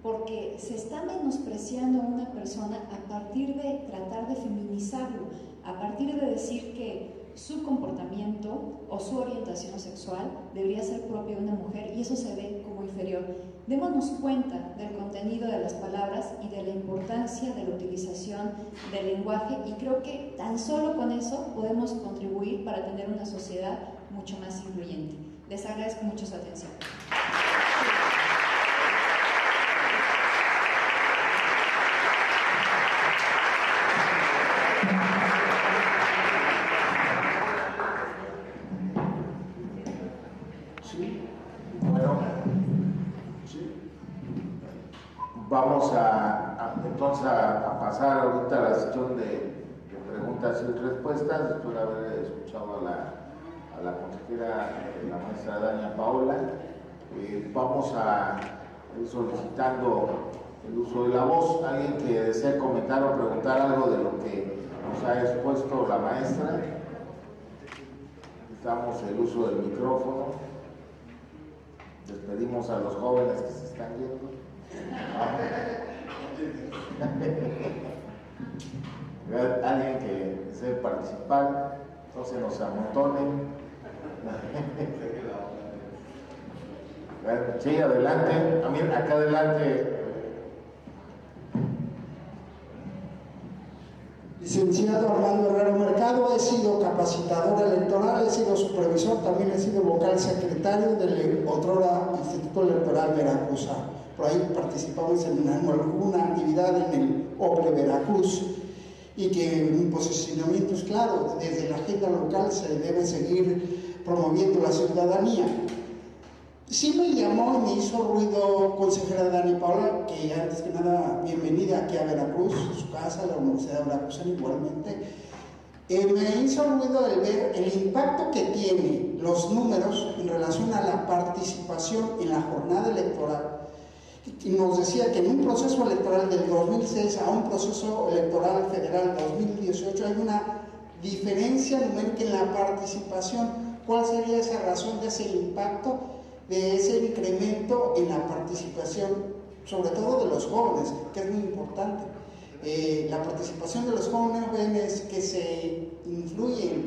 porque se está menospreciando a una persona a partir de tratar de feminizarlo, a partir de decir que su comportamiento o su orientación sexual debería ser propia de una mujer, y eso se ve como inferior. Démonos cuenta del contenido de las palabras y de la importancia de la utilización del lenguaje, y creo que tan solo con eso podemos contribuir para tener una sociedad mucho más incluyente. Les agradezco mucho su atención. Vamos entonces a pasar ahorita a la sección de preguntas y respuestas, después de haber escuchado a la consejera, la maestra Dania Paola. Vamos a ir solicitando el uso de la voz. Alguien que desee comentar o preguntar algo de lo que nos ha expuesto la maestra. Necesitamos el uso del micrófono. Despedimos a los jóvenes que se están yendo. Alguien que desee participar, no se nos amontonen. Sí, adelante. Acá adelante. Licenciado Armando Herrera Mercado, he sido capacitador electoral, he sido supervisor, también he sido vocal secretario del otrora Instituto Electoral Veracruzano. Por ahí participamos en alguna actividad en el OPLE Veracruz, y que mi posicionamiento es claro: desde la agenda local se debe seguir promoviendo la ciudadanía. Sí me llamó y me hizo ruido, consejera Dania Paola, que antes que nada, bienvenida aquí a Veracruz, su casa, la Universidad de Veracruz igualmente. Me hizo ruido el ver el impacto que tienen los números en relación a la participación en la jornada electoral. Y nos decía que en un proceso electoral del 2006 a un proceso electoral federal 2018 hay una diferencia numérica en la participación. ¿Cuál sería esa razón de ese impacto, de ese incremento en la participación, sobre todo de los jóvenes, que es muy importante? La participación de los jóvenes que se influyen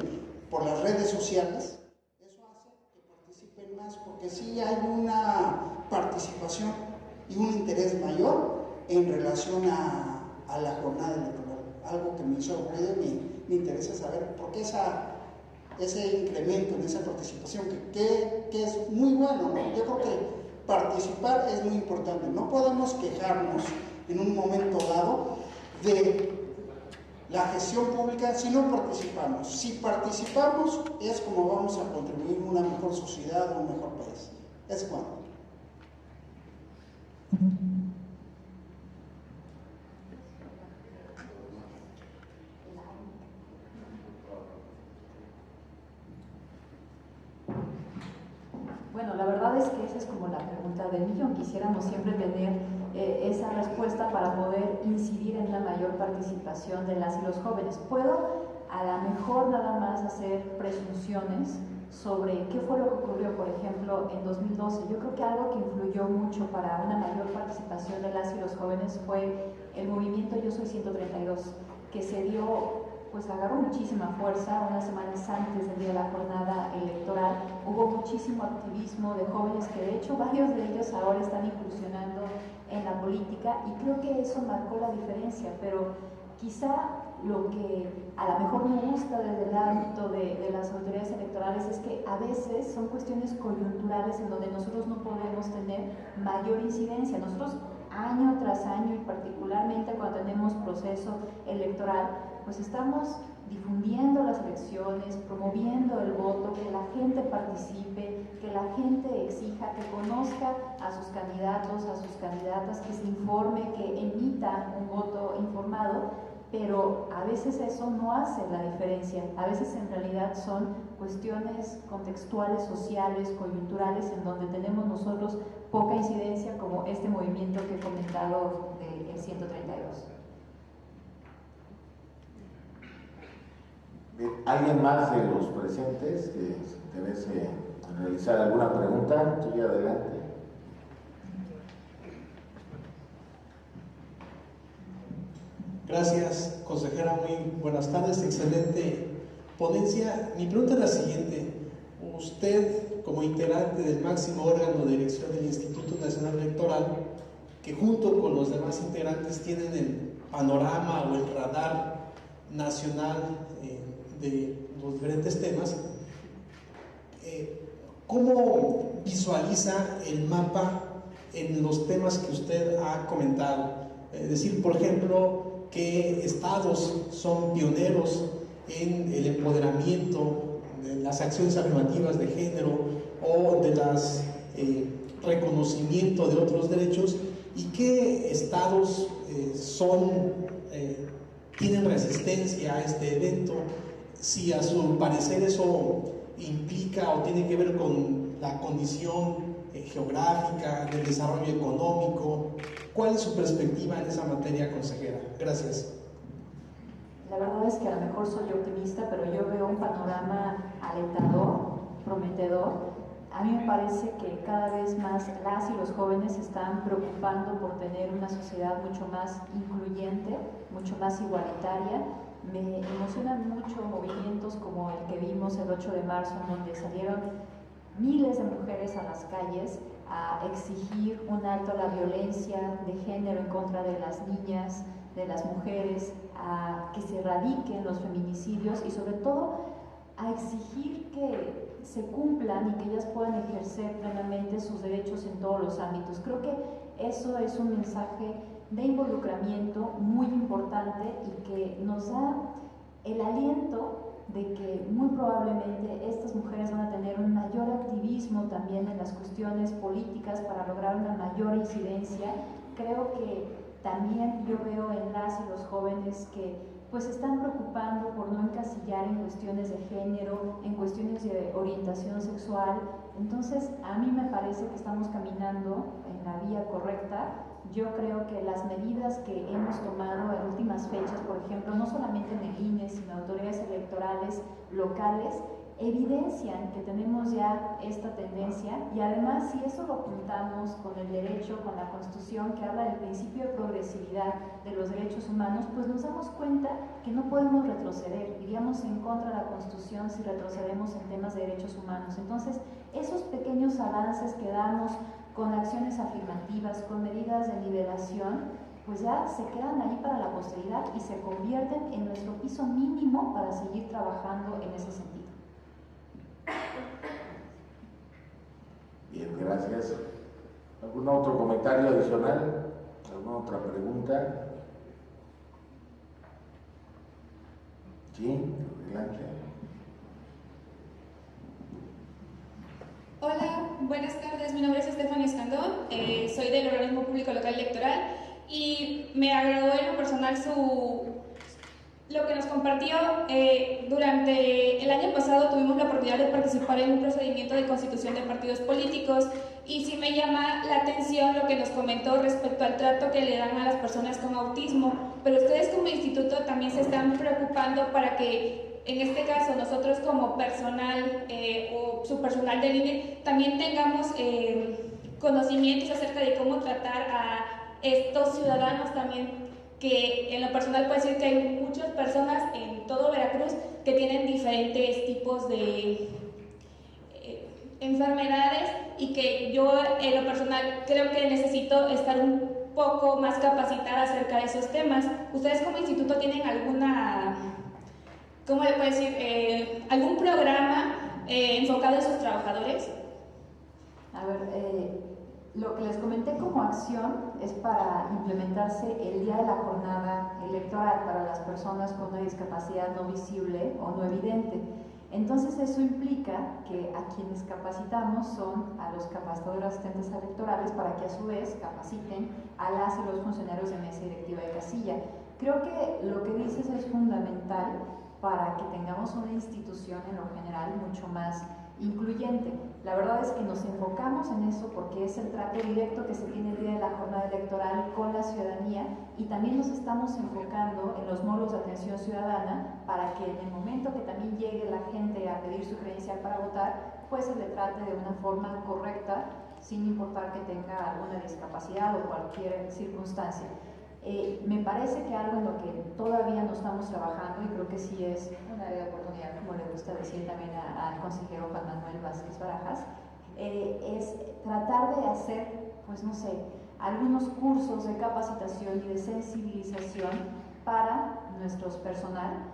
por las redes sociales, eso hace que participen más, porque sí hay una participación y un interés mayor en relación a la jornada electoral. Algo que me hizo ruido y me interesa saber por qué ese incremento en esa participación, que es muy bueno, ¿no? Yo creo que participar es muy importante. No podemos quejarnos en un momento dado de la gestión pública si no participamos. Si participamos es como vamos a contribuir a una mejor sociedad, a un mejor país. Es cuando. Bueno, la verdad es que esa es como la pregunta del millón. Quisiéramos siempre tener esa respuesta para poder incidir en la mayor participación de las y los jóvenes. Puedo a lo mejor nada más hacer presunciones sobre qué fue lo que ocurrió, por ejemplo, en 2012. Yo creo que algo que influyó mucho para una mayor participación de las y los jóvenes fue el movimiento Yo Soy 132, que se dio, pues agarró muchísima fuerza unas semanas antes del día de la jornada electoral. Hubo muchísimo activismo de jóvenes que de hecho varios de ellos ahora están incursionando en la política y creo que eso marcó la diferencia, pero quizá lo que a lo mejor me gusta desde el ámbito de las autoridades electorales es que a veces son cuestiones coyunturales en donde nosotros no podemos tener mayor incidencia. Nosotros año tras año y particularmente cuando tenemos proceso electoral, pues estamos difundiendo las elecciones, promoviendo el voto, que la gente participe, que la gente exija, que conozca a sus candidatos, a sus candidatas, que se informe, que emita un voto informado, pero a veces eso no hace la diferencia. A veces en realidad son cuestiones contextuales, sociales, coyunturales, en donde tenemos nosotros poca incidencia, como este movimiento que he comentado del 132. ¿Alguien más de los presentes que se interese en realizar alguna pregunta? Sí, adelante. Gracias, consejera, muy buenas tardes, excelente ponencia. Mi pregunta es la siguiente: usted, como integrante del máximo órgano de dirección del Instituto Nacional Electoral, que junto con los demás integrantes tienen el panorama o el radar nacional de los diferentes temas, ¿cómo visualiza el mapa en los temas que usted ha comentado? Es decir, por ejemplo, ¿qué estados son pioneros en el empoderamiento, de las acciones afirmativas de género o de las reconocimiento de otros derechos? ¿Y qué estados tienen resistencia a este evento? Si a su parecer eso implica o tiene que ver con la condición geográfica, del desarrollo económico. ¿Cuál es su perspectiva en esa materia, consejera? Gracias. La verdad es que a lo mejor soy optimista, pero yo veo un panorama alentador, prometedor. A mí me parece que cada vez más las y los jóvenes se están preocupando por tener una sociedad mucho más incluyente, mucho más igualitaria. Me emocionan mucho movimientos como el que vimos el 8 de marzo, en donde salieron miles de mujeres a las calles a exigir un alto a la violencia de género en contra de las niñas, de las mujeres, a que se erradiquen los feminicidios y sobre todo a exigir que se cumplan y que ellas puedan ejercer plenamente sus derechos en todos los ámbitos. Creo que eso es un mensaje de involucramiento muy importante y que nos da el aliento de que muy probablemente estas mujeres van a tener un mayor activismo también en las cuestiones políticas para lograr una mayor incidencia. Creo que también yo veo en las y los jóvenes que pues se están preocupando por no encasillar en cuestiones de género, en cuestiones de orientación sexual. Entonces a mí me parece que estamos caminando en la vía correcta. Yo creo que las medidas que hemos tomado en últimas fechas, por ejemplo, no solamente en el INE, sino autoridades electorales locales, evidencian que tenemos ya esta tendencia y además si eso lo juntamos con el derecho, con la Constitución que habla del principio de progresividad de los derechos humanos, pues nos damos cuenta que no podemos retroceder, iríamos en contra de la Constitución si retrocedemos en temas de derechos humanos. Entonces, esos pequeños avances que damos con acciones afirmativas, con medidas de nivelación, pues ya se quedan ahí para la posteridad y se convierten en nuestro piso mínimo para seguir trabajando en ese sentido. Bien, gracias. ¿Algún otro comentario adicional? ¿Alguna otra pregunta? Sí, adelante. Hola, buenas tardes. Mi nombre es Estefania Escandón. Soy del Organismo Público Local Electoral y me agradó en lo personal lo que nos compartió. Durante el año pasado tuvimos la oportunidad de participar en un procedimiento de constitución de partidos políticos y sí me llama la atención lo que nos comentó respecto al trato que le dan a las personas con autismo, pero ustedes como instituto también se están preocupando para que en este caso nosotros como personal o su personal del INE también tengamos conocimientos acerca de cómo tratar a estos ciudadanos también, que en lo personal puedo decir que hay muchas personas en todo Veracruz que tienen diferentes tipos de enfermedades y que yo en lo personal creo que necesito estar un poco más capacitada acerca de esos temas. ¿Ustedes como instituto tienen alguna, cómo le puedo decir, algún programa enfocado a sus trabajadores? A ver, lo que les comenté como acción es para implementarse el día de la jornada electoral para las personas con una discapacidad no visible o no evidente. Entonces eso implica que a quienes capacitamos son a los capacitadores asistentes electorales para que a su vez capaciten a las y los funcionarios de mesa directiva de casilla. Creo que lo que dices es fundamental para que tengamos una institución en lo general mucho más incluyente. La verdad es que nos enfocamos en eso porque es el trato directo que se tiene el día de la jornada electoral con la ciudadanía, y también nos estamos enfocando en los módulos de atención ciudadana para que en el momento que también llegue la gente a pedir su credencial para votar, pues se le trate de una forma correcta sin importar que tenga alguna discapacidad o cualquier circunstancia. Me parece que algo en lo que todavía no estamos trabajando, y creo que sí es un área de oportunidad, como le gusta decir también al consejero Juan Manuel Vázquez Barajas, es tratar de hacer, pues no sé, algunos cursos de capacitación y de sensibilización para nuestros personal.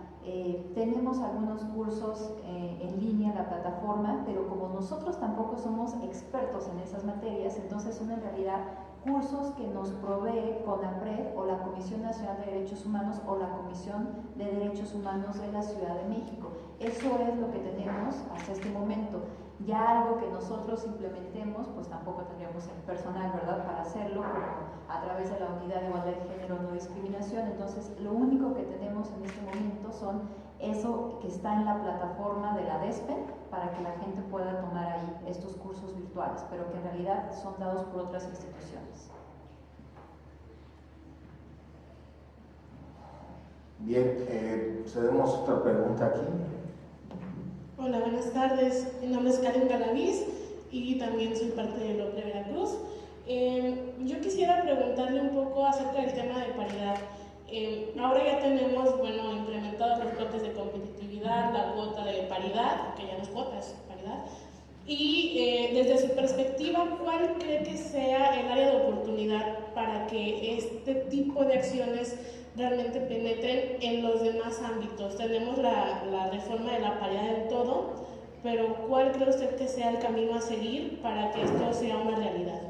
Tenemos algunos cursos en línea en la plataforma, pero como nosotros tampoco somos expertos en esas materias, entonces son en realidad cursos que nos provee CONAPRED o la Comisión Nacional de Derechos Humanos o la Comisión de Derechos Humanos de la Ciudad de México. Eso es lo que tenemos hasta este momento. Ya algo que nosotros implementemos, pues tampoco tendríamos el personal, ¿verdad?, para hacerlo, a través de la Unidad de Igualdad de Género No Discriminación. Entonces, lo único que tenemos en este momento son eso que está en la plataforma de la DESPE para que la gente pueda tomar ahí estos cursos virtuales, pero que en realidad son dados por otras instituciones. Bien, cedemos otra pregunta aquí. Hola, buenas tardes. Mi nombre es Karen Galaviz y también soy parte de LOPRE Veracruz. Yo quisiera preguntarle un poco acerca del tema de paridad. Ahora ya tenemos, bueno, implementados los cortes de competitividad, la cuota de paridad, que ya no es cuota, es paridad. Y desde su perspectiva, ¿cuál cree que sea el área de oportunidad para que este tipo de acciones realmente penetren en los demás ámbitos? Tenemos la reforma de la paridad en todo, pero ¿cuál cree usted que sea el camino a seguir para que esto sea una realidad?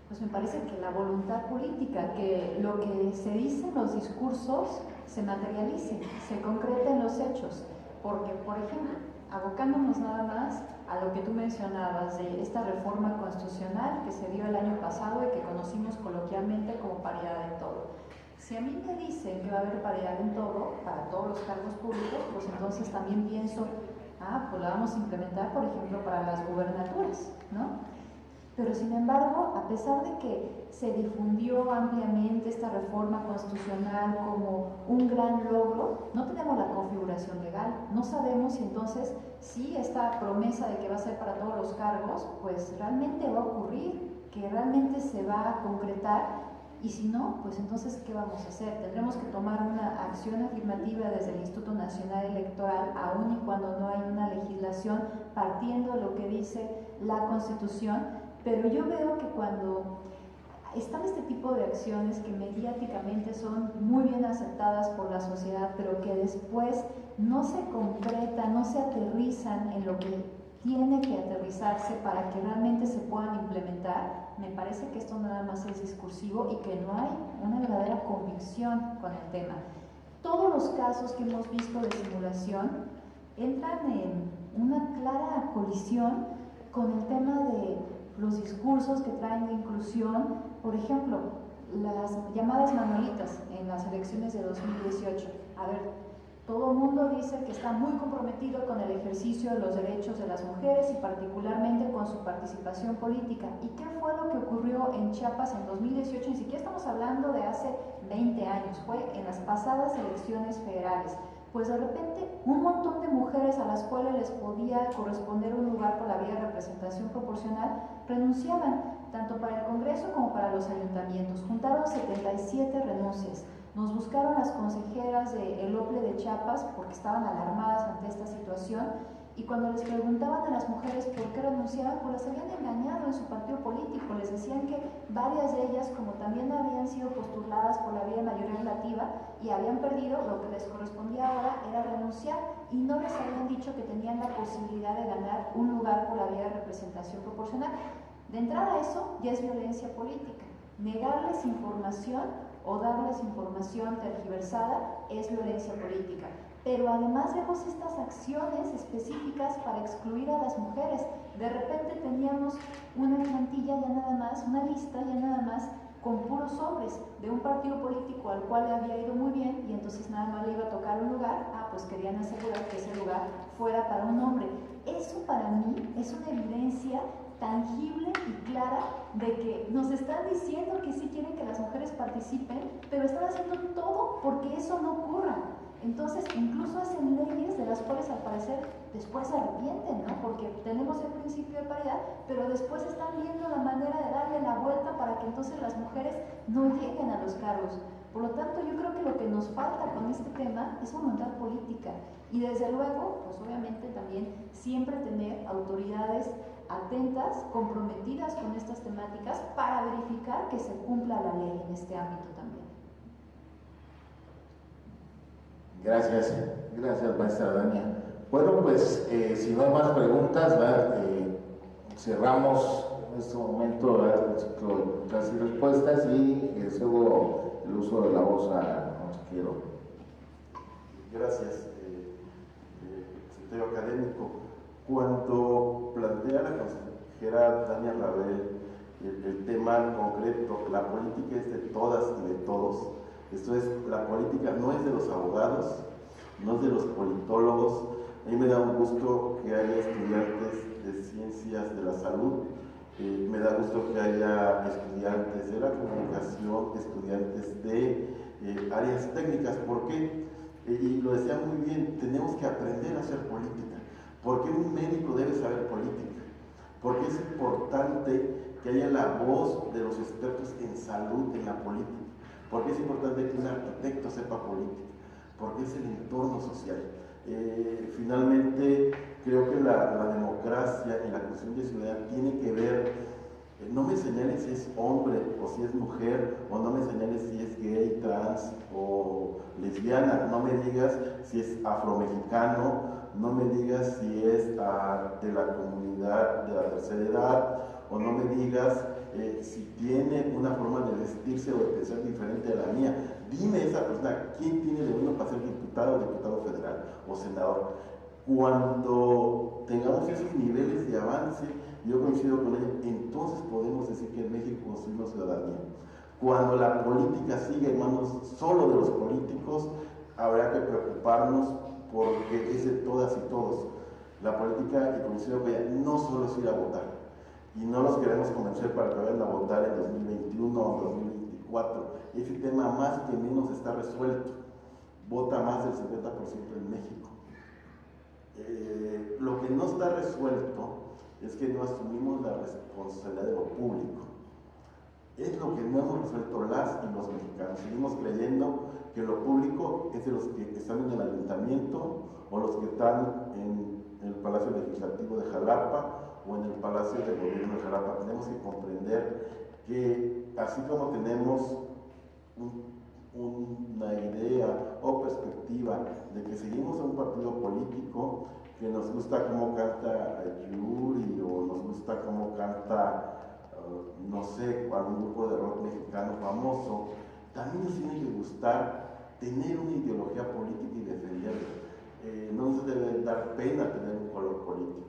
Pues me parece que la voluntad política, que lo que se dice en los discursos se materialice, se concrete en los hechos. Porque, por ejemplo, abocándonos nada más a lo que tú mencionabas de esta reforma constitucional que se dio el año pasado y que conocimos coloquialmente como paridad en todo. Si a mí me dicen que va a haber paridad en todo, para todos los cargos públicos, pues entonces también pienso, pues la vamos a implementar, por ejemplo, para las gubernaturas, ¿no? Pero sin embargo, a pesar de que se difundió ampliamente esta reforma constitucional como un gran logro, no tenemos la configuración legal. No sabemos si entonces, si esta promesa de que va a ser para todos los cargos, pues realmente va a ocurrir, que realmente se va a concretar, y si no, pues entonces, ¿qué vamos a hacer? Tendremos que tomar una acción afirmativa desde el Instituto Nacional Electoral, aun y cuando no hay una legislación partiendo de lo que dice la Constitución. Pero yo veo que cuando están este tipo de acciones que mediáticamente son muy bien aceptadas por la sociedad, pero que después no se concretan, no se aterrizan en lo que tiene que aterrizarse para que realmente se puedan implementar, me parece que esto nada más es discursivo y que no hay una verdadera convicción con el tema. Todos los casos que hemos visto de simulación entran en una clara colisión con el tema de los discursos que traen de inclusión. Por ejemplo, las llamadas manuelitas en las elecciones de 2018. A ver, Todo el mundo dice que está muy comprometido con el ejercicio de los derechos de las mujeres y particularmente con su participación política. ¿Y qué fue lo que ocurrió en Chiapas en 2018? Ni siquiera estamos hablando de hace 20 años, fue en las pasadas elecciones federales. Pues de repente un montón de mujeres a las cuales les podía corresponder un lugar por la vía de representación proporcional renunciaban, tanto para el Congreso como para los ayuntamientos. Juntaron 77 renuncias. Nos buscaron las consejeras del OPLE de Chiapas porque estaban alarmadas ante esta situación, y cuando les preguntaban a las mujeres por qué renunciaban, pues las habían engañado en su partido político. Les decían que varias de ellas, como también habían sido postuladas por la vía de mayoría relativa y habían perdido, lo que les correspondía ahora era renunciar, y no les habían dicho que tenían la posibilidad de ganar un lugar por la vía de representación proporcional. De entrada, eso ya es violencia política. Negarles información o darles información tergiversada es violencia política. Pero además vemos estas acciones específicas para excluir a las mujeres. De repente teníamos una plantilla ya nada más, una lista ya nada más con puros hombres de un partido político al cual le había ido muy bien, y entonces nada más le iba a tocar un lugar, pues querían asegurar que ese lugar fuera para un hombre. Eso para mí es una evidencia tangible y clara de que nos están diciendo que sí quieren que las mujeres participen, pero están haciendo todo porque eso no ocurra. Entonces, incluso hacen leyes de las cuales al parecer después se arrepienten, ¿no? Porque tenemos el principio de paridad, pero después están viendo la manera de darle la vuelta para que entonces las mujeres no lleguen a los cargos. Por lo tanto, yo creo que lo que nos falta con este tema es voluntad política, y desde luego, pues obviamente también siempre tener autoridades atentas, comprometidas con estas temáticas para verificar que se cumpla la ley en este ámbito también. Gracias maestra Dania. Bueno, pues si no hay más preguntas, cerramos en este momento el ciclo de preguntas y respuestas, y cedo el uso de la voz al consejero. Gracias, secretario académico. Cuando plantea la consejera Dania Rabel el tema concreto, la política es de todas y de todos. Esto es, la política no es de los abogados, no es de los politólogos. A mí me da un gusto que haya estudiantes de ciencias de la salud, me da gusto que haya estudiantes de la comunicación, estudiantes de áreas técnicas. ¿Por qué? Y lo decía muy bien, tenemos que aprender a hacer política. ¿Por qué un médico debe saber política? Porque es importante que haya la voz de los expertos en salud en la política. ¿Por qué es importante que un arquitecto sepa política? Porque es el entorno social. Finalmente, creo que la democracia y la construcción de ciudad tiene que ver, no me señales si es hombre o si es mujer, o no me señales si es gay, trans o lesbiana, no me digas si es afromexicano, no me digas si es de la comunidad de la tercera edad, o no me digas si tiene una forma de vestirse o de pensar diferente a la mía. Dime esa persona, ¿quién tiene de uno para ser diputado o diputado federal o senador? Cuando tengamos esos niveles de avance, yo coincido con ella, entonces podemos decir que en México construimos ciudadanía. Cuando la política sigue en manos solo de los políticos, habrá que preocuparnos porque es de todas y todos. La política, y coincido con ella, no solo es ir a votar. Y no los queremos convencer para que vayan a votar en 2021 o 2024. Ese tema más que menos está resuelto. Vota más del 50% en México. Lo que no está resuelto es que no asumimos la responsabilidad de lo público. Es lo que no hemos resuelto las y los mexicanos. Seguimos creyendo que lo público es de los que están en el ayuntamiento o los que están en el Palacio Legislativo de Jalapa o en el Palacio de Gobierno de Jalapa. Tenemos que comprender que así como tenemos una idea o perspectiva de que seguimos a un partido político, que nos gusta cómo canta Yuri o nos gusta cómo canta, no sé, algún grupo de rock mexicano famoso, también nos tiene que gustar tener una ideología política y defenderla. No nos debe dar pena tener un color político.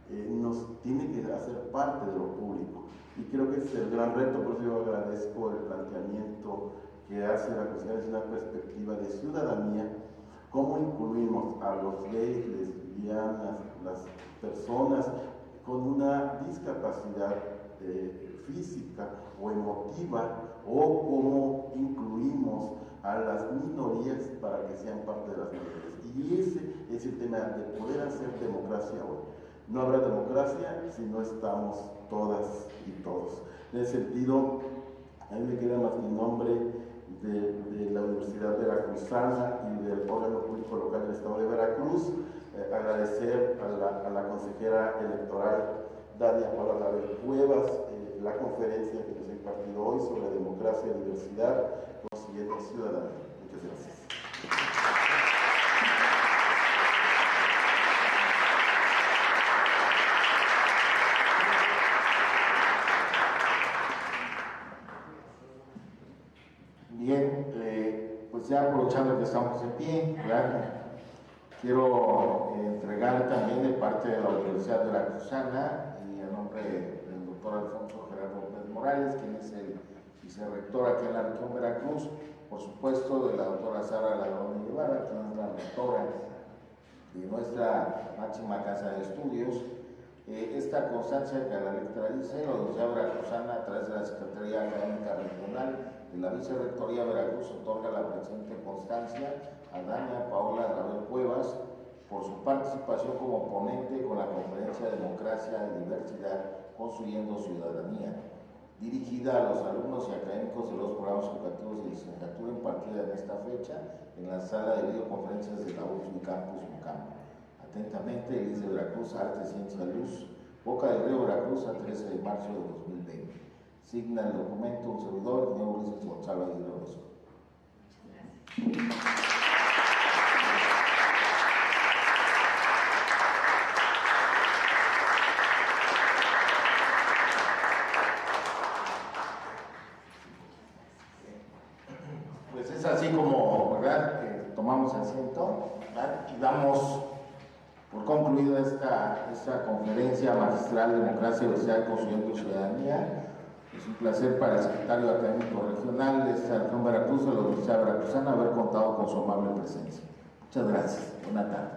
Nos tiene que hacer parte de lo público. Y creo que ese es el gran reto, por eso yo agradezco el planteamiento que hace la consejera desde una perspectiva de ciudadanía, ¿Cómo incluimos a los gays, lesbianas, las personas con una discapacidad física o emotiva, o cómo incluimos a las minorías para que sean parte de las minorías? Y ese es el tema de poder hacer democracia hoy. No habrá democracia si no estamos todas y todos. En ese sentido, a mí me queda más que en nombre de la Universidad Veracruzana y del órgano público local del Estado de Veracruz, agradecer a la consejera electoral Dania Paola Label Cuevas la conferencia que nos ha impartido hoy sobre democracia, diversidad, consiguiente ciudadanía. Muchas gracias. Bien, pues ya aprovechando que estamos en pie, ¿verdad? Quiero entregar también de parte de la Universidad Veracruzana y a nombre del doctor Alfonso Gerardo López Morales, quien es el vicerrector aquí en la región Veracruz, por supuesto de la doctora Sara Ladrón Guevara, quien es la rectora de nuestra máxima casa de estudios. Esta constancia que la letra dice, la Universidad Veracruzana, a través de la Secretaría Académica Regional de la Vicerrectoría Veracruz, otorga la presente constancia a Dania Paola Label Cuevas por su participación como ponente con la conferencia Democracia y Diversidad Construyendo Ciudadanía, dirigida a los alumnos y académicos de los programas educativos de licenciatura impartida en esta fecha en la sala de videoconferencias de la UFI Campus UNCAM. Atentamente, Elis de Veracruz, Arte, Ciencia, Luz, Boca del Río, Veracruz, a 13 de marzo de 2020. Signa el documento un servidor, el señor Ulises Gonzalo Aguirre Orozco. Pues es así como, ¿verdad?, tomamos asiento, ¿verdad?, y damos por concluida esta conferencia magistral Democracia, Diversidad, Construyendo Ciudadanía. Es un placer para el secretario académico regional de esta región Veracruz, de la Universidad Veracruzana, haber contado con su amable presencia. Muchas gracias. Buena tarde.